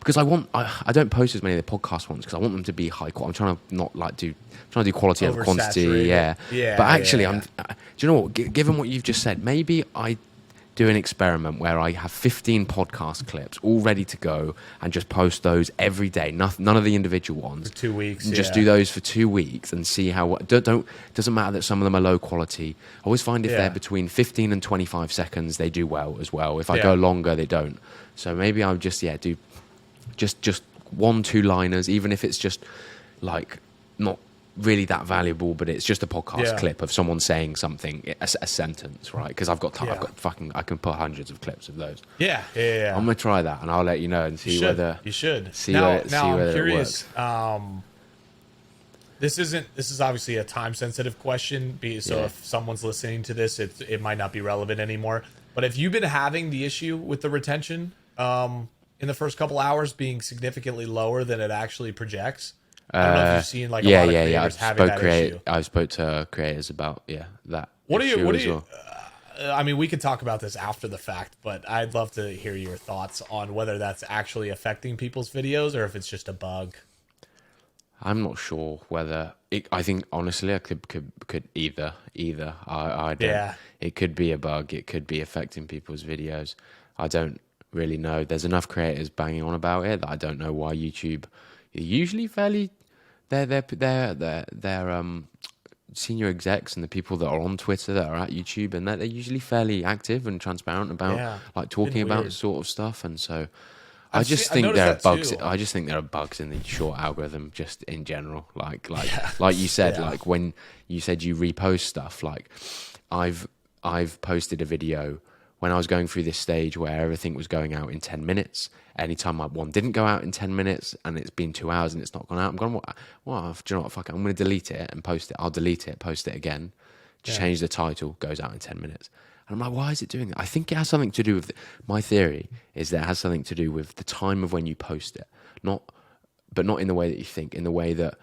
because I don't post as many of the podcast ones because I want them to be high quality. I'm trying to not like do quality over quantity. Yeah. But actually, do you know what? Given what you've just said, maybe I do an experiment where I have 15 podcast clips all ready to go and just post those every day. None of the individual ones.
For 2 weeks.
And just do those for 2 weeks and see how. Doesn't matter that some of them are low quality. I always find if they're between 15 and 25 seconds, they do well as well. If I go longer, they don't. So maybe I'll just do just 1-2 liners, even if it's just like not really that valuable, but it's just a podcast clip of someone saying something, a sentence, right? Because I've got I can put hundreds of clips of those.
Yeah.
I'm gonna try that, and I'll let you know and see whether
you should.
See
now
whether
I'm curious.
It works.
This is obviously a time sensitive question, so if someone's listening to this, it might not be relevant anymore. But have you been having the issue with the retention in the first couple hours being significantly lower than it actually projects? I don't know if you've seen like a lot of creators having that issue.
I've spoke to creators about that.
What do you? I mean, we could talk about this after the fact, but I'd love to hear your thoughts on whether that's actually affecting people's videos or if it's just a bug.
I'm not sure whether I think honestly, I could either. I don't.
Yeah.
It could be a bug. It could be affecting people's videos. I don't really know. There's enough creators banging on about it that I don't know why YouTube is usually fairly. They're senior execs and the people that are on Twitter that are at YouTube, and they're usually fairly active and transparent about like talking about this sort of stuff. And so I just think there are bugs. Too. I just think there are bugs in the short algorithm, just in general. Like you said, like when you said you repost stuff. Like I've posted a video when I was going through this stage where everything was going out in 10 minutes. Anytime one didn't go out in 10 minutes and it's been 2 hours and it's not gone out, I'm going, do you know what, fuck it, I'm going to delete it and post it. I'll delete it, post it again, change the title, goes out in 10 minutes. And I'm like, why is it doing that? I think it has something to do with, my theory is that it has something to do with the time of when you post it. But not in the way that you think, in the way that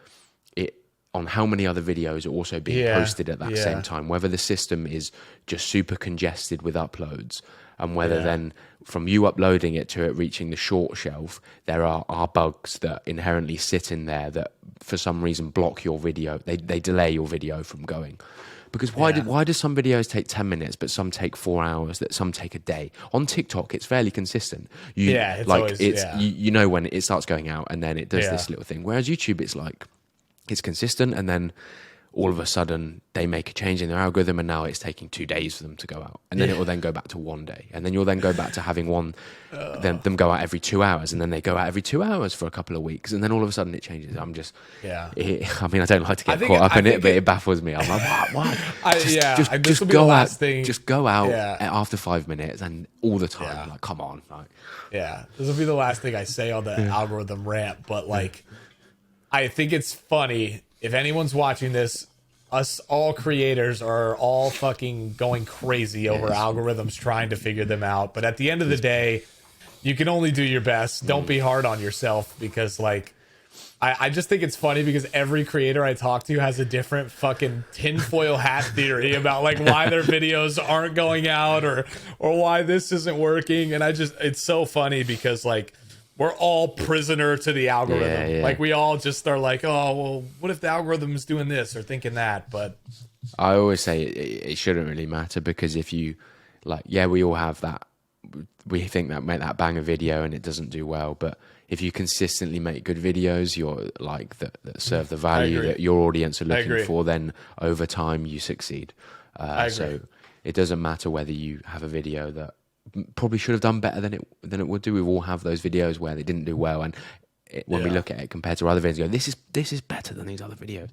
on how many other videos are also being posted at that same time, whether the system is just super congested with uploads, and whether then from you uploading it to it reaching the short shelf, there are bugs that inherently sit in there that for some reason block your video. They delay your video from going. Because why do some videos take 10 minutes, but some take 4 hours, that some take a day? On TikTok, it's fairly consistent. You know when it starts going out and then it does this little thing. Whereas YouTube, it's like, it's consistent, and then all of a sudden they make a change in their algorithm, and now it's taking 2 days for them to go out, and then it will then go back to 1 day, and then you'll then go back to having them go out every 2 hours, and then they go out every 2 hours for a couple of weeks, and then all of a sudden it changes. I'm just I mean, I don't like to get caught up in it, but it baffles me. I'm like, what? Just go out. Just go out after 5 minutes and all the time. Like, come on. Like,
this will be the last thing I say on the algorithm rant, but like, I think it's funny if anyone's watching this. Us all creators are all fucking going crazy over algorithms, trying to figure them out. But at the end of the day, you can only do your best. Don't be hard on yourself, because like, I just think it's funny because every creator I talk to has a different fucking tinfoil hat theory about like why their videos aren't going out or why this isn't working. And it's so funny because like, we're all prisoner to the algorithm. Like we all just are like, oh, well, what if the algorithm is doing this or thinking that? But
I always say it shouldn't really matter, because if you like, we all have that. We think that make that banger video and it doesn't do well. But if you consistently make good videos, you're like that serve the value that your audience are looking for, then over time you succeed. So it doesn't matter whether you have a video that probably should have done better than it would do. We all have those videos where they didn't do well, and when we look at it compared to other videos, go, this is better than these other videos.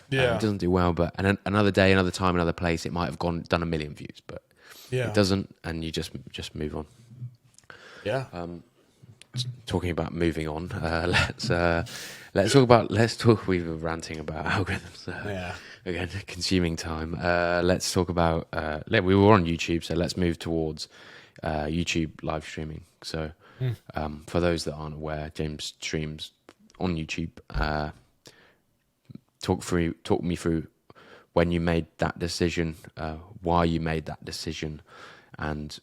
It doesn't do well, but another day, another time, another place, it might have done 1 million views, but it doesn't, and you just move on. Talking about moving on, let's talk. We were ranting about algorithms. Again, consuming time. Let's talk about. We were on YouTube, so let's move towards YouTube live streaming. So, for those that aren't aware, James streams on YouTube. Talk me through when you made that decision, why you made that decision, and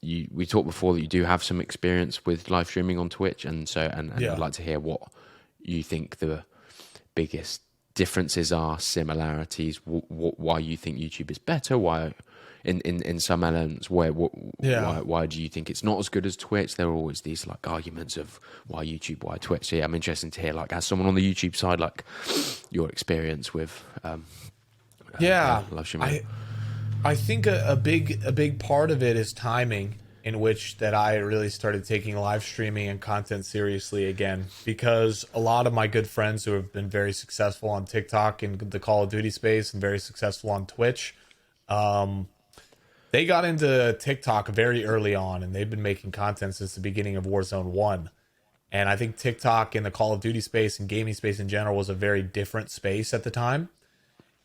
we talked before that you do have some experience with live streaming on Twitch, and I'd like to hear what you think the biggest differences are, similarities, why you think YouTube is better, why in some elements why do you think it's not as good as Twitch? There are always these like arguments of why YouTube, why Twitch. So yeah, I'm interested to hear, like, as someone on the YouTube side, like your experience with live streaming.
I think a big part of it is timing, in which that I really started taking live streaming and content seriously again, because a lot of my good friends who have been very successful on TikTok in the Call of Duty space and very successful on Twitch, they got into TikTok very early on, and they've been making content since the beginning of Warzone 1. And I think TikTok in the Call of Duty space and gaming space in general was a very different space at the time,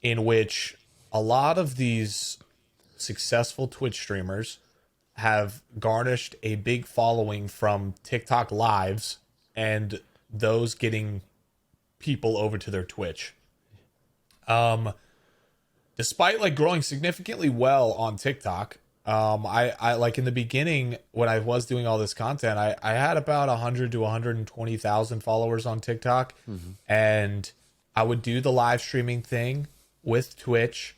in which a lot of these successful Twitch streamers have garnished a big following from TikTok lives and those getting people over to their Twitch. Despite like growing significantly well on TikTok, I like in the beginning when I was doing all this content, I had about 100 to 120,000 followers on TikTok, and I would do the live streaming thing with Twitch,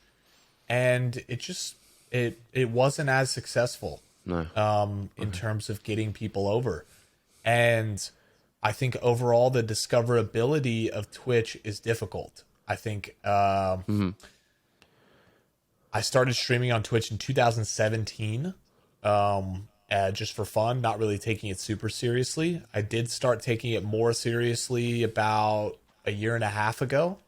and it wasn't as successful.
No.
In terms of getting people over. And I think overall the discoverability of Twitch is difficult. I think I started streaming on Twitch in 2017, just for fun, not really taking it super seriously. I did start taking it more seriously about a year and a half ago.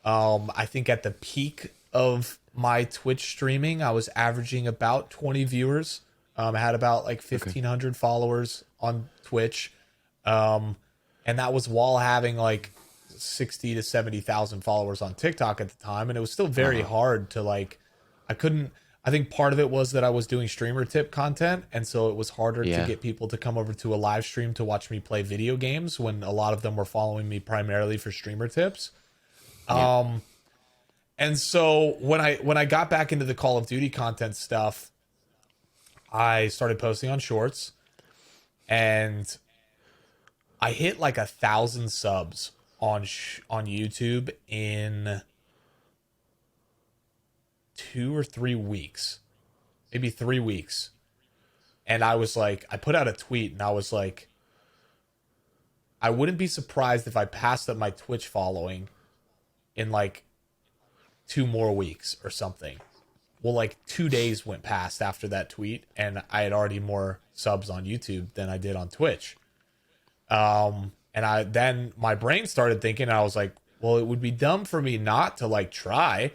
I think at the peak of my Twitch streaming, I was averaging about 20 viewers. I had about like 1,500 followers on Twitch. And that was while having like 60 to 70,000 followers on TikTok at the time. And it was still very hard to like, I think part of it was that I was doing streamer tip content. And so it was harder to get people to come over to a live stream to watch me play video games when a lot of them were following me primarily for streamer tips. And so when I got back into the Call of Duty content stuff, I started posting on Shorts, and I hit like 1,000 subs on YouTube in 2 or 3 weeks, maybe 3 weeks. And I was like, I put out a tweet and I was like, I wouldn't be surprised if I passed up my Twitch following in like 2 more weeks or something. Well, like 2 days went past after that tweet, and I had already more subs on YouTube than I did on Twitch. And then my brain started thinking, I was like, well, it would be dumb for me not to like try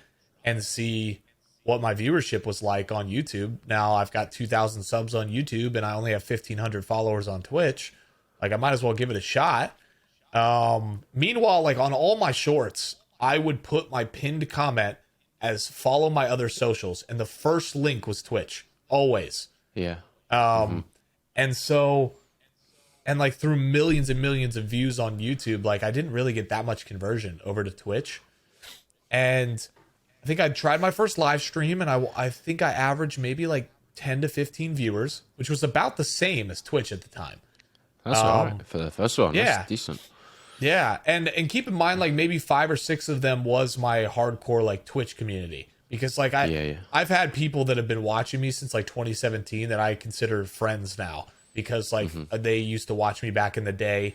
and see what my viewership was like on YouTube. Now I've got 2,000 subs on YouTube and I only have 1,500 followers on Twitch. Like, I might as well give it a shot. Meanwhile, like on all my shorts, I would put my pinned comment as follow my other socials, and the first link was Twitch, always.
Yeah.
And so, and like through millions and millions of views on YouTube, like I didn't really get that much conversion over to Twitch. And I think I tried my first live stream, and I think I averaged maybe like 10 to 15 viewers, which was about the same as Twitch at the time.
That's all right for the first one.
Yeah.
That's decent.
Yeah, and keep in mind, like maybe 5 or 6 of them was my hardcore like Twitch community, because like I've had people that have been watching me since like 2017 that I consider friends now, because like they used to watch me back in the day,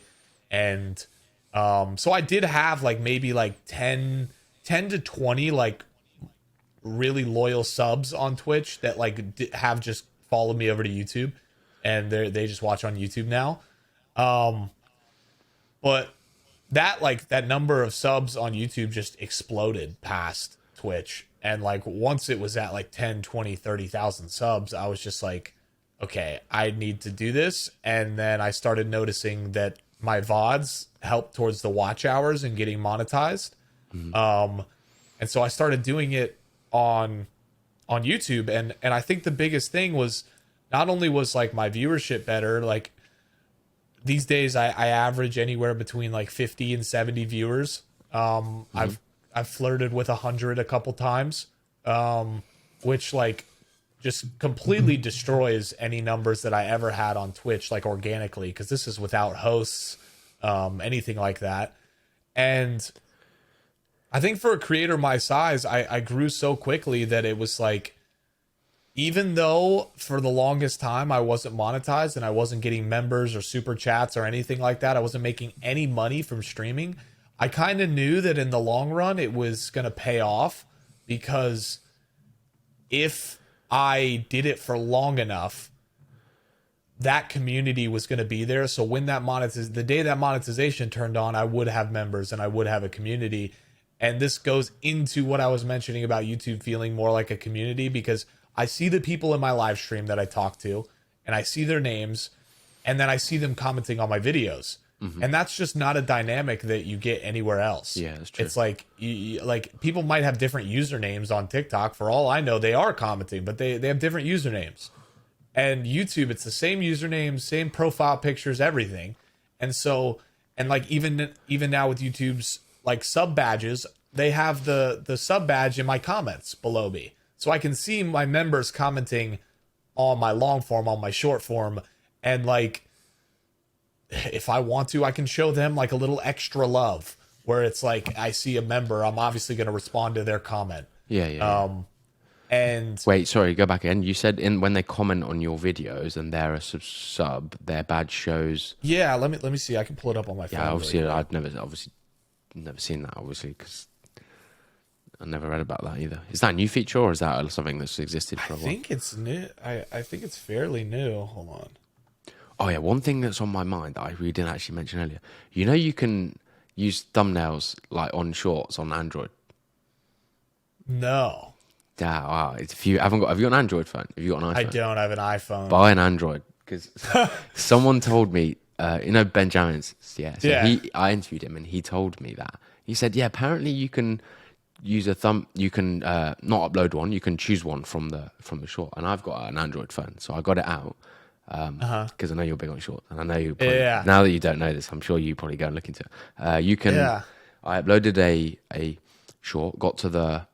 and so I did have like maybe like 10 to 20 like really loyal subs on Twitch that like have just followed me over to YouTube, and they just watch on YouTube now. But that number of subs on YouTube just exploded past Twitch. And like once it was at like 10, 20, 30,000 subs, I was just like, okay, I need to do this. And then I started noticing that my VODs helped towards the watch hours and getting monetized. And so I started doing it on YouTube. And I think the biggest thing was not only was like my viewership better, like these days I average anywhere between like 50 and 70 viewers. I've flirted with 100 a couple times, which like just completely destroys any numbers that I ever had on Twitch, like organically, because this is without hosts, anything like that. And I think for a creator my size, I grew so quickly that it was like, even though for the longest time I wasn't monetized and I wasn't getting members or super chats or anything like that, I wasn't making any money from streaming, I kind of knew that in the long run it was going to pay off, because if I did it for long enough, that community was going to be there. So when the day that monetization turned on, I would have members and I would have a community. And this goes into what I was mentioning about YouTube feeling more like a community, because I see the people in my live stream that I talk to and I see their names, and then I see them commenting on my videos. And that's just not a dynamic that you get anywhere else.
Yeah, that's true.
It's like, like people might have different usernames on TikTok. For all I know, they are commenting, but they have different usernames. And YouTube, it's the same username, same profile pictures, everything. And so, and like even now with YouTube's like sub badges, they have the sub badge in my comments below me. So I can see my members commenting on my long form, on my short form, and like, if I want to, I can show them like a little extra love, where it's like, I see a member, I'm obviously going to respond to their comment.
Yeah.
And
wait, sorry, go back again. You said when they comment on your videos and they're a sub, their badge shows.
Yeah, let me see. I can pull it up on my phone.
Yeah, obviously, I've never seen that, obviously, because I never read about that either. Is that a new feature, or is that something that's existed for a while?
I think it's new. I think it's fairly new. Hold on.
Oh yeah, one thing that's on my mind that we didn't actually mention earlier. You know, you can use thumbnails like on shorts on Android.
No.
Yeah, wow. If you haven't got, have you got an Android phone? Have you got an iPhone?
I don't have an iPhone.
Buy an Android, because someone told me. You know Ben Jammins? Yeah. So
yeah.
I interviewed him and he told me that. He said, yeah, apparently you can use you can not upload one. You can choose one from the short. And I've got an Android phone, so I got it out. Because I know you're big on shorts, and I know you. Now that you don't know this, I'm sure you probably go and look into it. You can. Yeah. I uploaded a short, got to the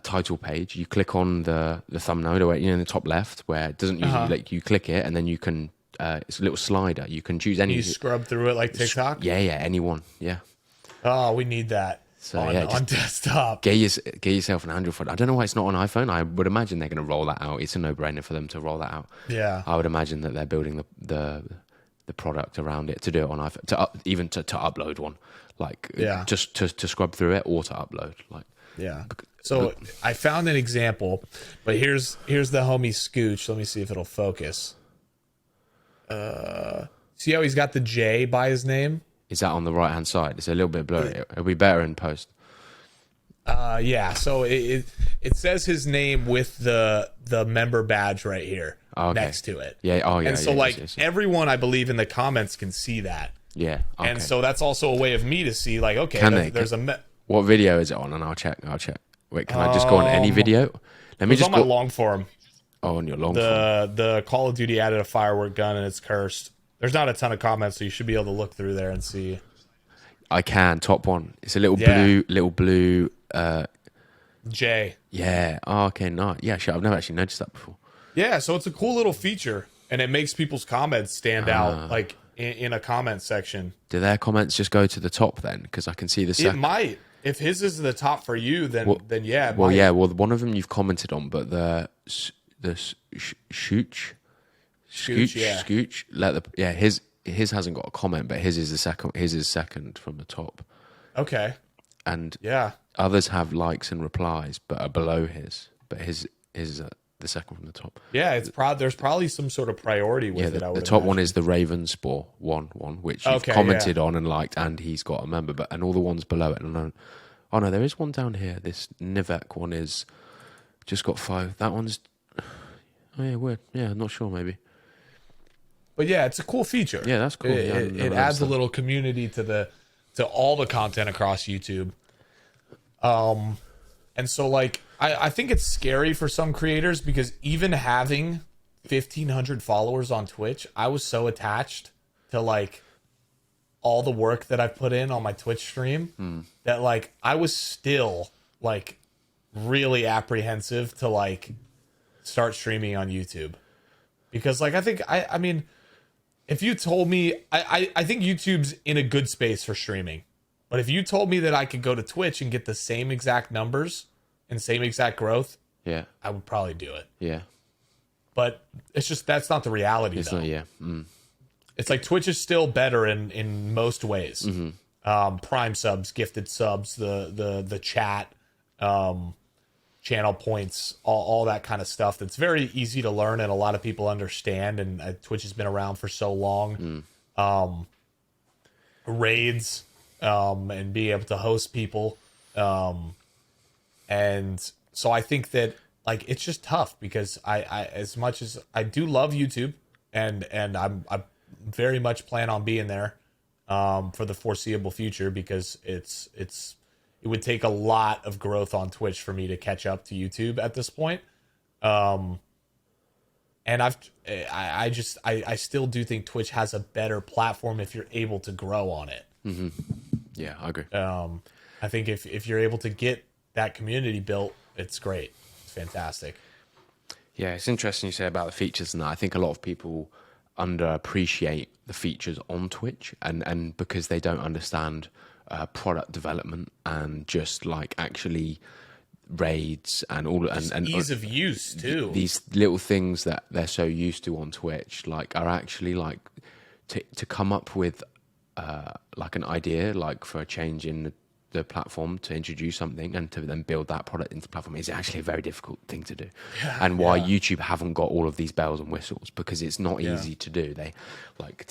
title page. You click on the thumbnail, where in the top left, where it doesn't usually like you click it, and then you can. It's a little slider. You can choose any.
You scrub through it like TikTok.
Yeah, anyone. Yeah.
Oh, we need that.
So
on desktop.
Get yourself an Android phone. I don't know why it's not on iPhone. I would imagine they're going to roll that out. It's a no-brainer for them to roll that out.
Yeah.
I would imagine that they're building the product around it to do it on iPhone, even to upload one, like just to scrub through it or to upload. Like
So I found an example, but here's the homie Scooch. Let me see if it'll focus. See how he's got the J by his name?
Is that on the right hand side? It's a little bit blurry. It'll be better in post.
Yeah. So it says his name with the member badge right here next to it.
Yeah. Oh yeah.
And so everyone, I believe, in the comments can see that.
Yeah. Okay.
And so that's also a way of me to see, like, okay,
what video is it on? And I'll check. Wait, can I just go on any video? Let me just
on my long form.
Oh, on your long form.
The Call of Duty added a firework gun and it's cursed. There's not a ton of comments, so you should be able to look through there and see.
I can. Top one. It's a little blue.
J.
Yeah. Oh, okay. No. Yeah. Sure. I've never actually noticed that before.
Yeah. So it's a cool little feature, and it makes people's comments stand out, like in a comment section.
Do their comments just go to the top then? Because I can see the.
It might. If his is the top for you, then yeah.
Well, one of them you've commented on, but the Scooch. His hasn't got a comment, but his is the second. His is second from the top.
Okay.
And others have likes and replies, but are below his. But his is the second from the top.
Yeah, there's probably some sort of priority with it.
The top one is the Ravenspore one, which you've commented on and liked, and he's got a member. And all the ones below it. And oh no, there is one down here. This Nivek one is just got 5. That one's weird. Yeah, I'm not sure, maybe.
But yeah, it's a cool feature.
Yeah, that's cool.
It adds a little community to all the content across YouTube. And so like I think it's scary for some creators, because even having 1,500 followers on Twitch, I was so attached to like all the work that I put in on my Twitch stream that like I was still like really apprehensive to like start streaming on YouTube. Because like I mean, if you told me I think YouTube's in a good space for streaming. But if you told me that I could go to Twitch and get the same exact numbers and same exact growth,
yeah,
I would probably do it.
Yeah.
But it's just that's not the reality though.
Not, yeah.
It's like Twitch is still better in most ways. Prime subs, gifted subs, the chat, channel points, all that kind of stuff. That's very easy to learn and a lot of people understand. And Twitch has been around for so long. Raids, and be able to host people, and so I think that like it's just tough because I as much as I do love YouTube and I very much plan on being there for the foreseeable future because it would take a lot of growth on Twitch for me to catch up to YouTube at this point. And I still do think Twitch has a better platform if you're able to grow on it.
Yeah, I agree.
I think if you're able to get that community built, it's great. It's fantastic.
Yeah, it's interesting you say about the features and that. I think a lot of people underappreciate the features on Twitch and because they don't understand product development and just like actually raids and all and
ease of use too.
These little things that they're so used to on Twitch like are actually like to come up with like an idea like for a change in the platform to introduce something and to then build that product into the platform is actually a very difficult thing to do. And why YouTube haven't got all of these bells and whistles because it's not easy to do. They like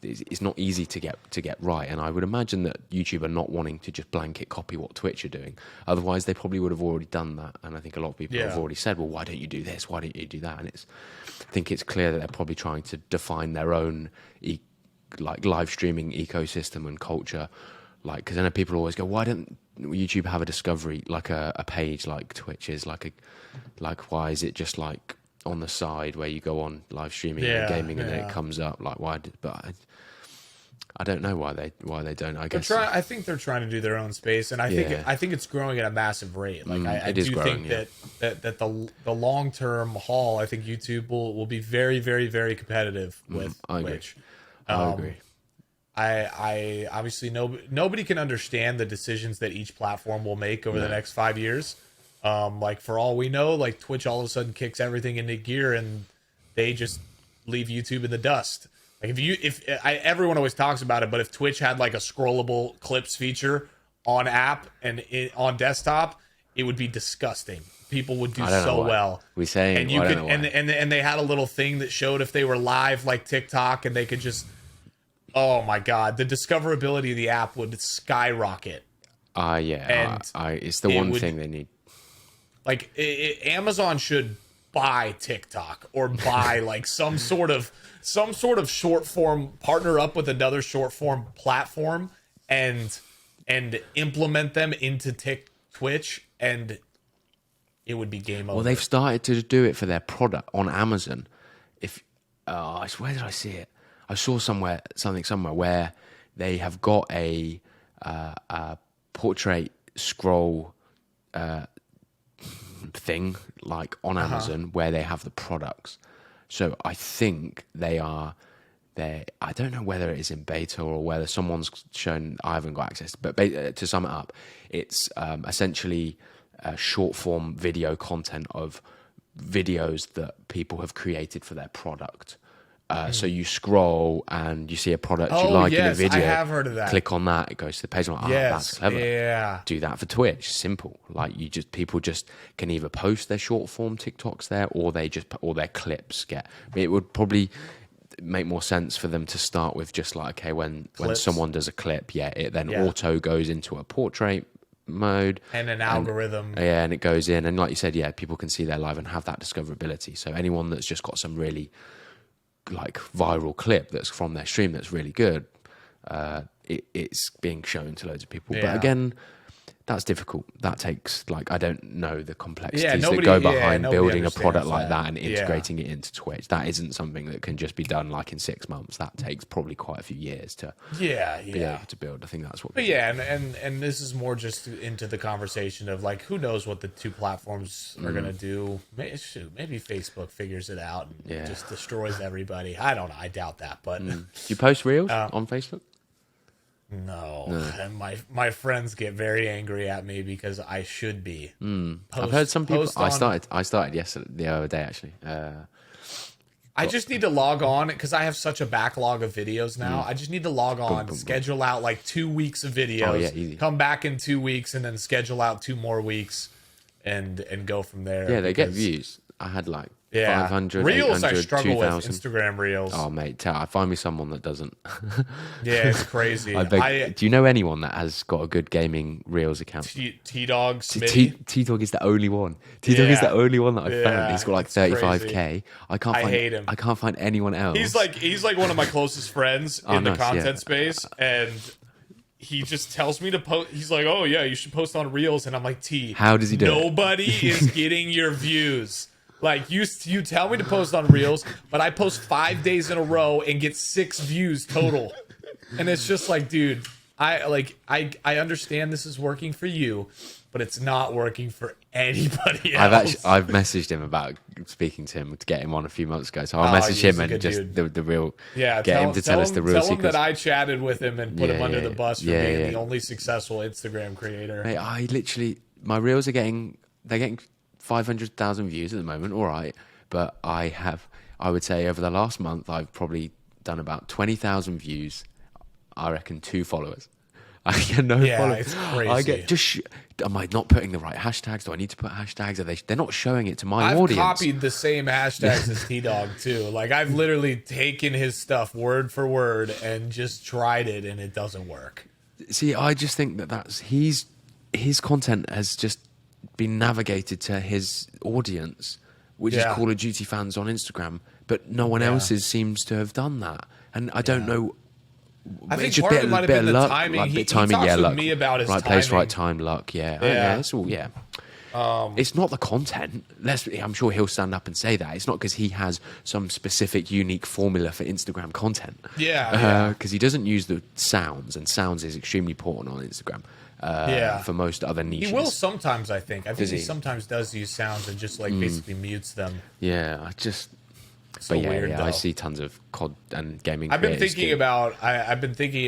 it's not easy to get right. And I would imagine that YouTube are not wanting to just blanket copy what Twitch are doing. Otherwise they probably would have already done that. And I think a lot of people have already said, well, why don't you do this? Why don't you do that? And I think it's clear that they're probably trying to define their own like live streaming ecosystem and culture. Like, because I know people always go, why don't YouTube have a discovery, like a page like Twitch is, like why is it just like on the side where you go on live streaming and gaming and then it comes up? Like, why? But I don't know why they don't. I guess
I think they're trying to do their own space, and I think it's growing at a massive rate. Like I do growing, think that the long term haul, I think YouTube will be very, very, very competitive with Twitch.
I agree.
I obviously nobody can understand the decisions that each platform will make over the next 5 years. Like for all we know, like Twitch all of a sudden kicks everything into gear and they just leave YouTube in the dust. Like everyone always talks about it, but if Twitch had like a scrollable clips feature on app and on desktop, it would be disgusting. People would do so well.
We saying
and you could and they had a little thing that showed if they were live like TikTok and they could just. Oh my God, the discoverability of the app would skyrocket.
Yeah, and it's the one thing they need.
Like Amazon should buy TikTok or buy like some sort of short form, partner up with another short form platform and implement them into Twitch, and it would be game over.
Well, they've started to do it for their product on Amazon. Where did I see it? I saw somewhere where they have got a portrait scroll thing like on Amazon where they have the products. So I think I don't know whether it is in beta or whether someone's shown. I haven't got access, but to sum it up, it's essentially short form video content of videos that people have created for their product. So you scroll and you see a product you like in a video.
I have heard of that.
Click on that, it goes to the page. I'm like, that's clever.
Yeah.
Do that for Twitch. Simple. Like people just can either post their short form TikToks there, or their clips get. It would probably make more sense for them to start with just like, okay, when someone does a clip, it then auto goes into a portrait mode
and an algorithm.
And it goes in, and like you said, people can see their live and have that discoverability. So anyone that's just got some really like viral clip that's from their stream that's really good, it's being shown to loads of people. But again, that's difficult. That takes I don't know the complexities that go behind building a product like that and integrating it into Twitch. That isn't something that can just be done in 6 months. That takes probably quite a few years to be able to build. I think that's what.
But and this is more just into the conversation of who knows what the two platforms are gonna do. Maybe Facebook figures it out and just destroys everybody. I don't know. I doubt that. But
do you post reels on Facebook?
No. And my friends get very angry at me because I should be.
I've heard some people. I started yesterday, the other day actually.
I just need to log on because I have such a backlog of videos now. I just need to log on, schedule out 2 weeks of videos, come back in 2 weeks, and then schedule out 2 more weeks, and go from there.
Yeah, they get views. I had 500,
Reels
800,
I struggle
2,000.
with, Instagram Reels.
Oh, mate, find me someone that doesn't.
Yeah, it's crazy.
Do you know anyone that has got a good gaming Reels account?
T-Dog
Smitty? T-Dog is the only one. T-Dog is the only one that I've found. He's got 35k. I hate him. I can't find anyone else.
He's like one of my closest friends in the content space, and he just tells me to post. He's like, "Oh yeah, you should post on Reels," and I'm like, "T,
how does he do it?
Nobody is getting your views." You tell me to post on Reels, but I post 5 days in a row and get 6 views total. And it's just dude, I understand this is working for you, but it's not working for anybody else.
I've messaged him about speaking to him to get him on a few months ago. So I'll message him and just the real get him to tell us the real secrets.
Tell him that I chatted with him and put him under the bus for being the only successful Instagram creator.
Mate, my Reels are getting 500,000 views at the moment, all right, but I would say over the last month I've probably done about 20,000 views. I reckon 2 followers. I get no followers.
It's crazy.
I get am I not putting the right hashtags? Do I need to put hashtags? They're not showing it to my audience.
I've copied the same hashtags as T-Dog too. I've literally taken his stuff word for word and just tried it, and it doesn't work.
See, I just think that's his content has just been navigated to his audience, which is Call of Duty fans on Instagram, but no one else's seems to have done that. And I don't know.
I think part of it might have been the timing. He talks with me about his
right
timing.
Place, right time, luck. Yeah, that's all. Yeah. It's not the content. I'm sure he'll stand up and say that. It's not because he has some specific unique formula for Instagram content. Because he doesn't use the sounds, and sounds is extremely important on Instagram. For most other niches.
He will sometimes, I think. I think he sometimes does use sounds and just basically mutes them.
Yeah, weird, I see tons of COD and gaming.
I've been thinking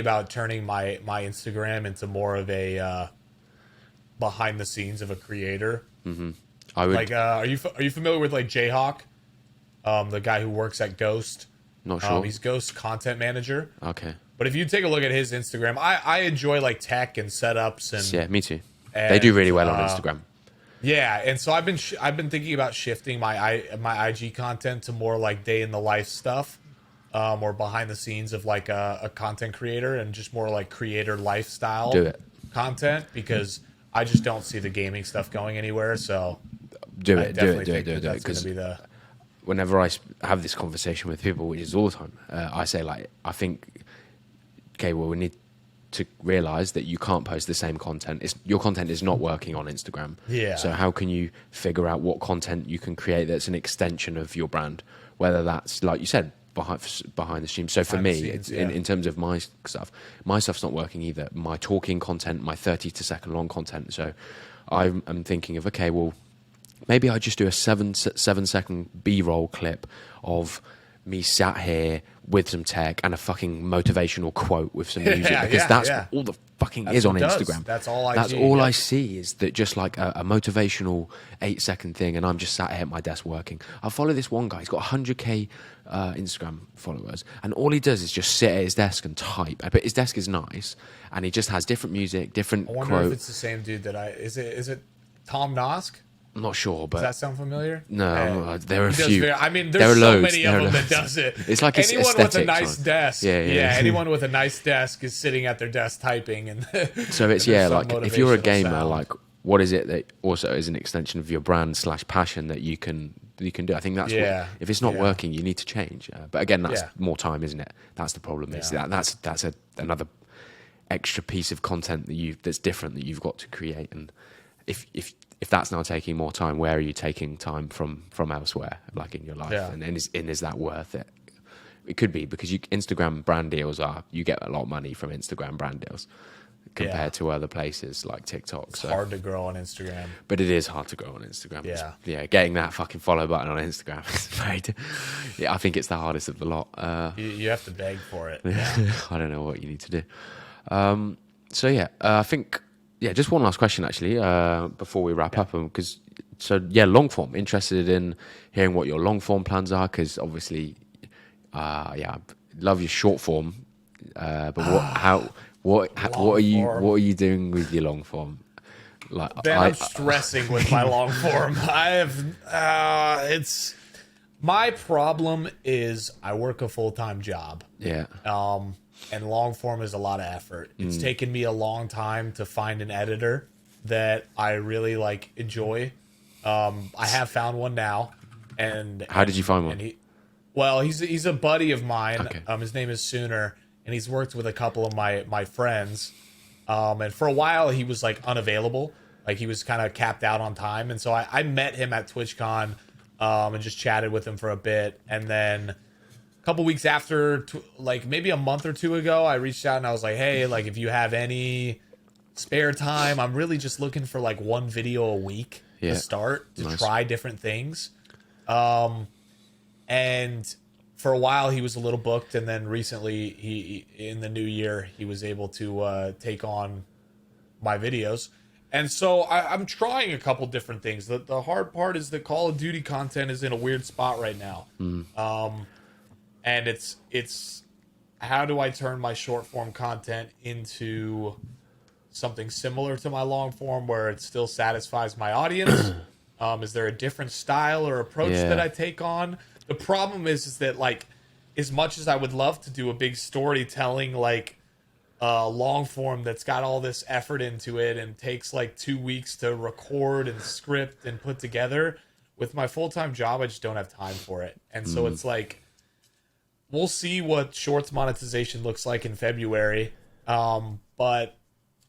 about turning my Instagram into more of a behind the scenes of a creator. Mm-hmm. I would are you familiar with Jayhawk, the guy who works at Ghost?
Not sure.
He's Ghost content manager.
Okay.
But if you take a look at his Instagram, I enjoy tech and setups and
yeah, me too. They do really well on Instagram.
Yeah, and so I've been thinking about shifting my IG content to more day in the life stuff, or behind the scenes of a content creator, and just more creator lifestyle content, because I just don't see the gaming stuff going anywhere. So
do it. Because whenever I have this conversation with people, which is all the time, I say I think, okay, well, we need to realize that you can't post the same content. Your content is not working on Instagram.
Yeah.
So how can you figure out what content you can create that's an extension of your brand? Whether that's, like you said, behind the scenes. So for me, in terms of my stuff's not working either. My talking content, my 30-second long content. So I'm thinking of, okay, well, maybe I just do a 7-second B-roll clip of me sat here with some tech and a fucking motivational quote with some music, because that's all the fucking is on Instagram.
That's all
I see is that just a motivational 8-second thing, and I'm just sat here at my desk working. I follow this one guy. He's got 100k Instagram followers, and all he does is just sit at his desk and type. But his desk is nice, and he just has different music, different quotes. I wonder
if it's the same dude that is it Tom Nosk?
I'm not sure, but...
Does that sound familiar?
No, there are a few.
There's so many of them that does it.
It's like
anyone with a nice desk. Yeah, anyone with a nice desk is sitting at their desk typing. And
so it's, if you're a gamer, what is it that also is an extension of your brand / passion that you can do? I think that's what... If it's not working, you need to change. But again, that's more time, isn't it? That's the problem. That's another... extra piece of content that's different that you've got to create. And if that's now taking more time, where are you taking time from elsewhere, like in your life?
Yeah.
And is that worth it? It could be, because Instagram brand deals you get a lot of money from Instagram brand deals compared to other places like TikTok.
It's hard to grow on Instagram.
But it is hard to grow on Instagram.
Yeah.
Getting that fucking follow button on Instagram is I think it's the hardest of the lot.
You have to beg for it.
I don't know what you need to do. I think, just one last question actually, before we wrap up. Long form, interested in hearing what your long form plans are, because obviously, love your short form, but what are you doing with your long form? Like,
I'm stressing with my long form. My problem is I work a full-time job.
Yeah.
And long form is a lot of effort. It's taken me a long time to find an editor that I really enjoy. I have found one now. And
how did you find one?
He's a buddy of mine.
Okay.
His name is Sooner, and he's worked with a couple of my friends. And for a while he was unavailable. He was kind of capped out on time. And so I met him at TwitchCon and just chatted with him for a bit. And then a couple weeks after, maybe a month or two ago, I reached out and I was like, hey, if you have any spare time, I'm really just looking for one video a week to start, to try different things. And for a while he was a little booked, and then recently he in the new year he was able to take on my videos. And so I'm trying a couple different things. The hard part is that Call of Duty content is in a weird spot right now. And it's how do I turn my short form content into something similar to my long form where it still satisfies my audience? Is there a different style or approach that I take on? The problem is that as much as I would love to do a big storytelling long form that's got all this effort into it and takes 2 weeks to record and script and put together, with my full-time job I just don't have time for it. And so it's we'll see what shorts monetization looks like in February. But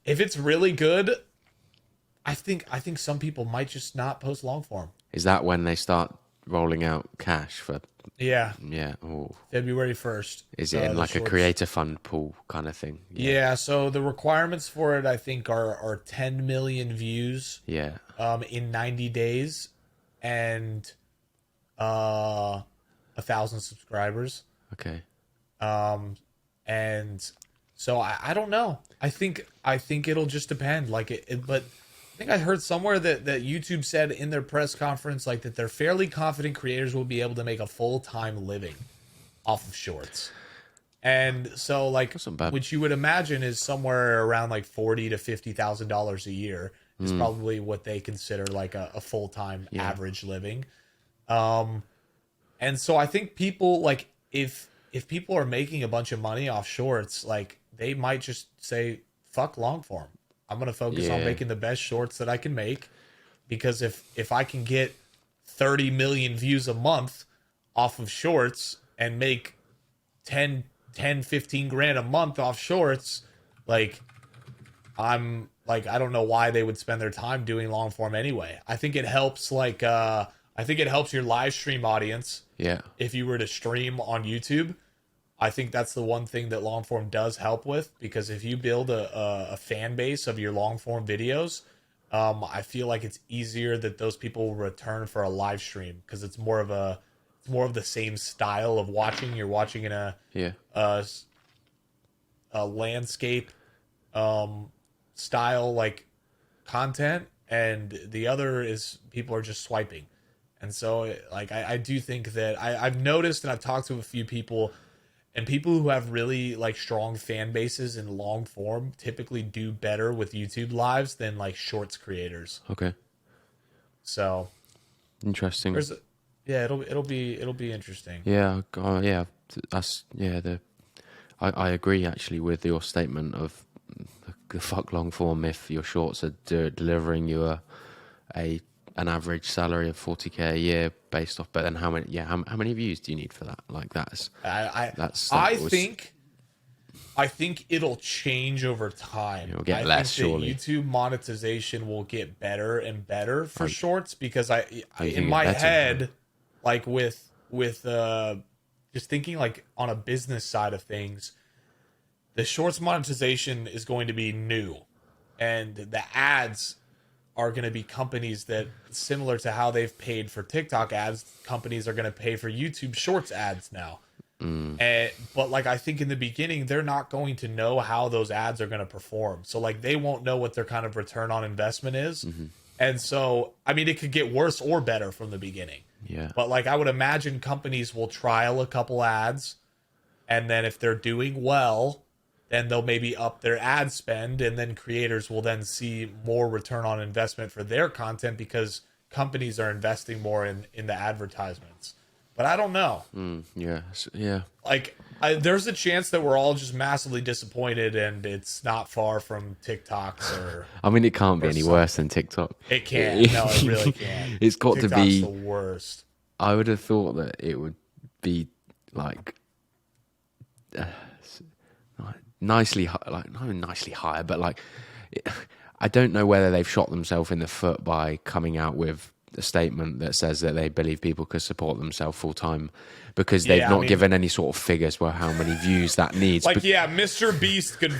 if it's really good, I think some people might just not post long form.
Is that when they start rolling out cash for?
Yeah.
Ooh.
February 1st.
Is it in a creator fund pool kind of thing?
Yeah. So the requirements for it, I think, are 10 million views.
Yeah.
In 90 days, and 1,000 subscribers.
Okay.
And so I don't know. I think it'll just depend. But I think I heard somewhere that YouTube said in their press conference that they're fairly confident creators will be able to make a full-time living off of shorts. And so which you would imagine is somewhere around $40,000 to $50,000 a year is probably what they consider a full-time average living. And so I think people if people are making a bunch of money off shorts, they might just say, fuck long form. I'm going to focus on making the best shorts that I can make, because if I can get 30 million views a month off of shorts and make 15 grand a month off shorts, I'm I don't know why they would spend their time doing long form anyway. I think it helps I think it helps your live stream audience.
Yeah.
If you were to stream on YouTube, I think that's the one thing that long form does help with, because if you build a fan base of your long form videos, I feel like it's easier that those people will return for a live stream, because it's more of the same style of watching. You're watching in a landscape style content, and the other is people are just swiping. And so I do think that I've noticed, and I've talked to a few people, and people who have really strong fan bases in long form typically do better with YouTube lives than shorts creators.
Okay.
So
interesting.
It'll be interesting.
Yeah. I agree actually with your statement of the fuck long form if your shorts are delivering you an average salary of 40k a year based off, but then how many views do you need for that?
I think it'll change over time.
It'll get less, surely.
YouTube monetization will get better and better for shorts, because in my
better?
head, like with just thinking like on a business side of things, the shorts monetization is going to be new, and the ads are going to be companies that, similar to how they've paid for TikTok ads, companies are going to pay for YouTube Shorts ads now. But like, I think in the beginning, they're not going to know how those ads are going to perform. So like, they won't know what their kind of return on investment is. And so, I mean, it could get worse or better from the beginning.
Yeah.
But like, I would imagine companies will trial a couple ads, and then if they're doing well, then they'll maybe up their ad spend, and then creators will then see more return on investment for their content, because companies are investing more in the advertisements. But I don't know.
Yeah.
Like, there's a chance that we're all just massively disappointed, and it's not far from TikToks or.
I mean, it can't be any worse than TikTok.
It can't. No, it really can't.
It's got
TikTok's
to be
the worst.
I would have thought that it would be like nicely, like not even nicely higher, but like I don't know whether they've shot themselves in the foot by coming out with a statement that says that they believe people could support themselves full time, because they've not given any sort of figures for how many views that needs.
Like, Mr. Beast could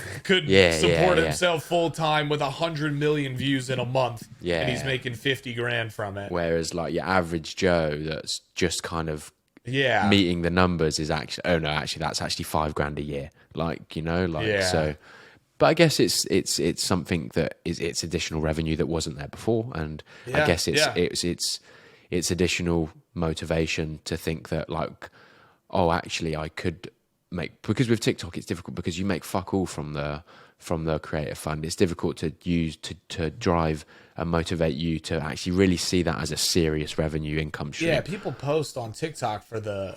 support himself full time with 100 million views in a month, and he's making 50 grand from it.
Whereas like your average Joe that's just kind of meeting the numbers is actually that's actually $5,000 a year. Like, so. But I guess it's something that it's additional revenue that wasn't there before, and I guess it's additional motivation to think that, like, oh, actually I could make, because with TikTok it's difficult because you make fuck all from the creator fund. It's difficult to use to drive and motivate you to actually really see that as a serious revenue income stream.
Yeah, people post on TikTok for the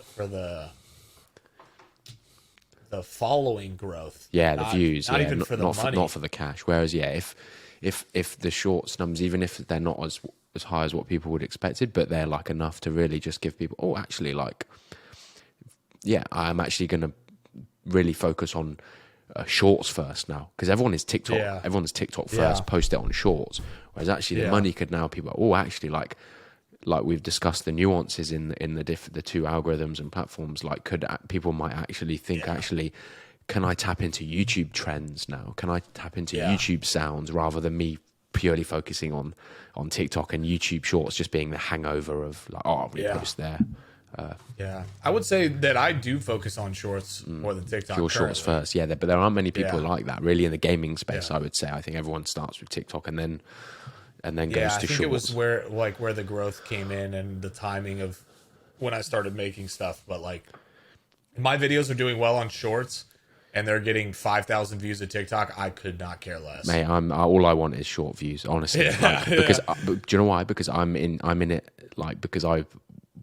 following growth.
Yeah, the views.
Not even for the money.
Not for the cash. Whereas, if the shorts numbers, even if they're not as high as what people would expected, but they're like enough to really just give people, oh, actually, like, I'm actually going to really focus on shorts first now, because everyone is TikTok. Yeah. Everyone's TikTok first, post it on shorts. Whereas actually, the money could now people, oh, actually, like we've discussed the nuances in the two algorithms and platforms. Like, people might actually think, actually, can I tap into YouTube trends now? Can I tap into YouTube sounds, rather than me purely focusing on TikTok and YouTube Shorts just being the hangover of like, oh, we post there.
I would say that I do focus on Shorts more than TikTok.
Pure Shorts first, but there aren't many people like that really in the gaming space. I would say I think everyone starts with TikTok and then goes to Shorts.
I think it was where the growth came in, and the timing of when I started making stuff. But like, my videos are doing well on Shorts, and they're getting 5,000 views at TikTok. I could not care less.
Mate, all I want is short views, honestly. Because do you know why? Because I'm in it, like, because I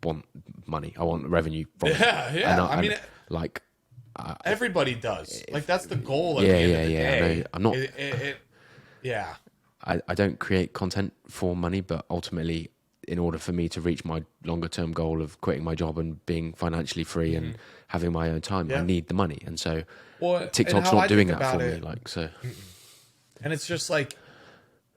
want money. I want revenue from it.
I mean, like, everybody does. Like, that's the goal. At the end of the day.
No, I'm not. I don't create content for money, but ultimately, in order for me to reach my longer term goal of quitting my job and being financially free and having my own time, I need the money. And so TikTok's not doing that for me. Like, so.
And it's just like,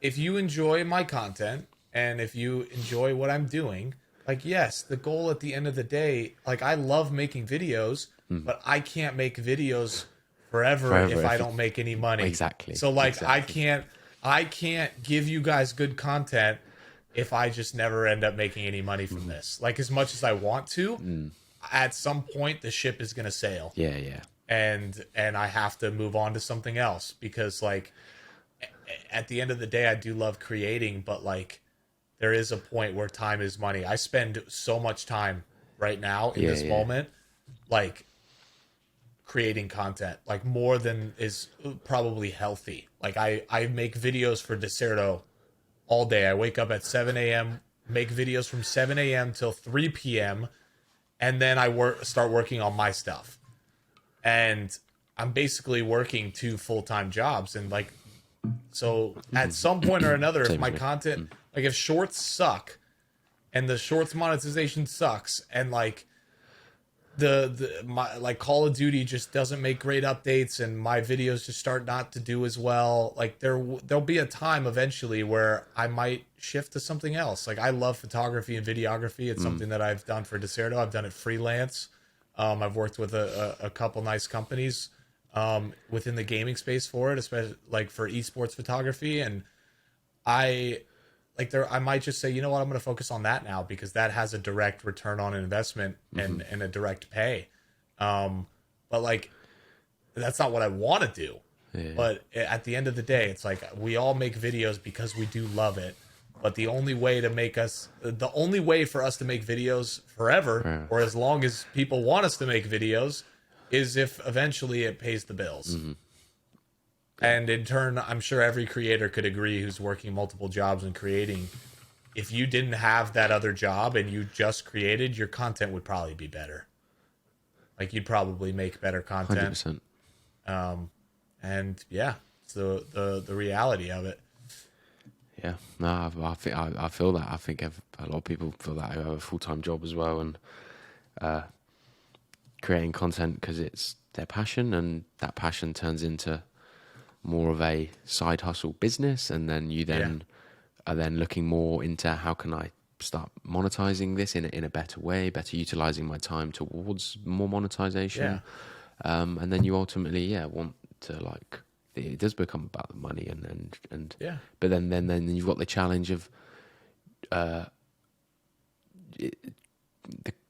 if you enjoy my content and if you enjoy what I'm doing, like, yes, the goal at the end of the day, like, I love making videos, but I can't make videos forever if I don't make any money.
Exactly.
So like, I can't give you guys good content if I just never end up making any money from this. Like, as much as I want to, at some point the ship is going to sail.
Yeah.
And I have to move on to something else, because like, at the end of the day, I do love creating, but like, there is a point where time is money. I spend so much time right now in this moment, like, creating content, like, more than is probably healthy. Like, I make videos for Deserto all day. I wake up at 7 a.m., make videos from 7 a.m. till 3 p.m., and then I start working on my stuff. And I'm basically working 2 full-time jobs. And like, so at some point or another, if my content, like, if shorts suck and the shorts monetization sucks, and like, like Call of Duty just doesn't make great updates, and my videos just start not to do as well. Like there'll be a time eventually where I might shift to something else. Like I love photography and videography. It's something that I've done for Decerto. I've done it freelance. I've worked with a couple nice companies within the gaming space for it, especially like for esports photography. And I might just say, you know what, I'm going to focus on that now because that has a direct return on investment and a direct pay. But like, that's not what I want to do. Yeah. But at the end of the day, it's like we all make videos because we do love it. But the only way for us to make videos forever, or as long as people want us to make videos, is if eventually it pays the bills. And in turn, I'm sure every creator could agree who's working multiple jobs and creating. If you didn't have that other job and you just created, your content would probably be better. Like you'd probably make better content.
100%.
And yeah, it's the reality of it.
Yeah, no, I feel that. I think a lot of people feel that who have a full-time job as well, and creating content because it's their passion, and that passion turns into more of a side hustle business, and then you are then looking more into how can I start monetizing this in a better way, better utilizing my time towards more monetization. And then you ultimately want to like it does become about the money and but then you've got the challenge of the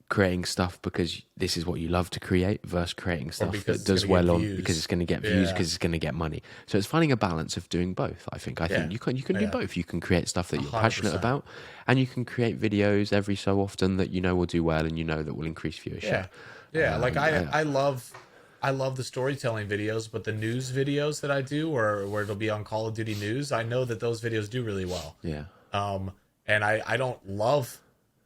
creating stuff because this is what you love to create versus creating stuff that does well on because it's going to get views, because it's going to get money. So it's finding a balance of doing both. I think you can do both. You can create stuff that you're 100%. Passionate about, and you can create videos every so often that you know will do well and you know that will increase viewership.
Like I love the storytelling videos, but the news videos that I do, or where it'll be on Call of Duty news, I know that those videos do really well. And I don't love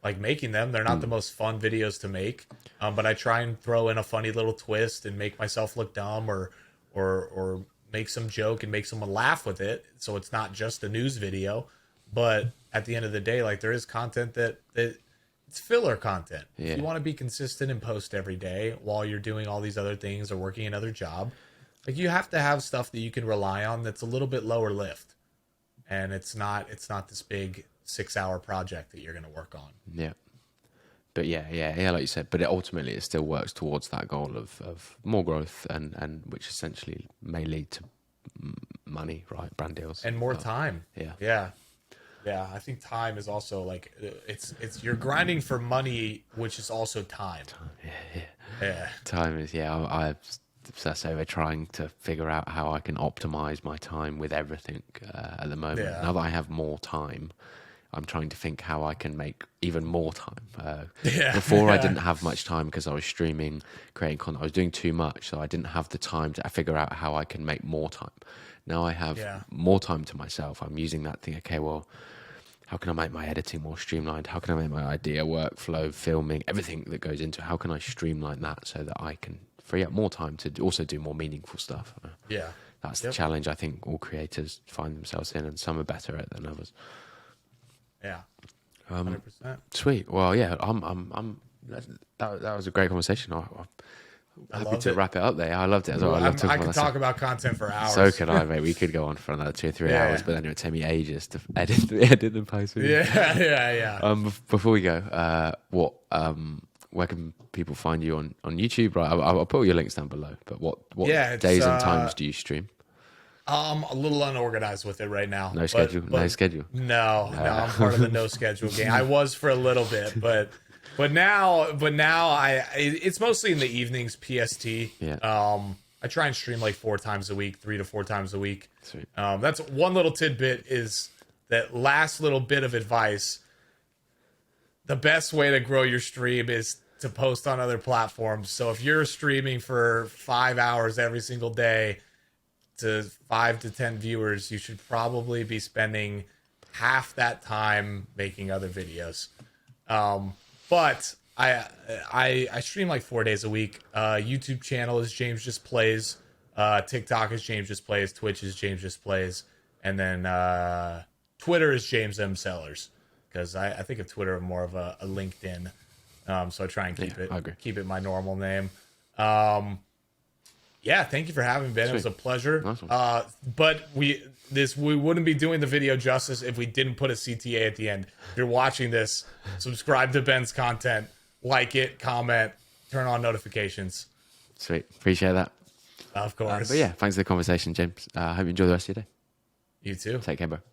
like making them. They're not the most fun videos to make, but I try and throw in a funny little twist and make myself look dumb, or make some joke and make someone laugh with it. So it's not just a news video, but at the end of the day, like there is content that it's filler content. If you want to be consistent and post every day while you're doing all these other things or working another job, like you have to have stuff that you can rely on that's a little bit lower lift, and it's not this big 6-hour project that you're going to work on.
But like you said, but ultimately it still works towards that goal of more growth and which essentially may lead to money, right? Brand deals
and more time. I think time is also like it's you're grinding for money, which is also time.
Time is I obsess over trying to figure out how I can optimize my time with everything at the moment. Now that I have more time, I'm trying to think how I can make even more time. Before I didn't have much time because I was streaming, creating content. I was doing too much, so I didn't have the time to figure out how I can make more time. Now I have more time to myself. I'm using that thing. Okay, well, how can I make my editing more streamlined? How can I make my idea, workflow, filming, everything that goes into it? How can I streamline that so that I can free up more time to also do more meaningful stuff? That's the challenge I think all creators find themselves in, and some are better at it than others.
100%.
Sweet. Well, I'm. That was a great conversation. I'm happy to wrap it up there. I loved it as well.
I could talk about content for hours.
So could I, mate. We could go on for another 2 or 3 hours, but then it would take me ages to edit and post. Before we go, where can people find you on YouTube? Right, I'll put all your links down below. But what days and times do you stream?
A little unorganized with it right now.
No schedule.
No, I'm part of the no schedule game. I was for a little bit, but now it's mostly in the evenings PST. I try and stream like 4 times a week, 3 to 4 times a week.
Sweet.
That's one little tidbit, is that last little bit of advice. The best way to grow your stream is to post on other platforms. So if you're streaming for 5 hours every single day to 5 to 10 viewers, you should probably be spending half that time making other videos. But I stream like 4 days a week. YouTube channel is JamesJustPlays. TikTok is JamesJustPlays. Twitch is JamesJustPlays. And then Twitter is JamesMSellers. Because I think of Twitter more of a LinkedIn So I try and
I agree.
keep it my normal name. Yeah, thank you for having me, Ben. It was a pleasure.
Nice one.
But we wouldn't be doing the video justice if we didn't put a CTA at the end. If you're watching this, subscribe to Ben's content, like it, comment, turn on notifications.
Sweet. Appreciate that.
Of course.
But yeah, thanks for the conversation, James. I hope you enjoy the rest of your day.
You too.
Take care, bro.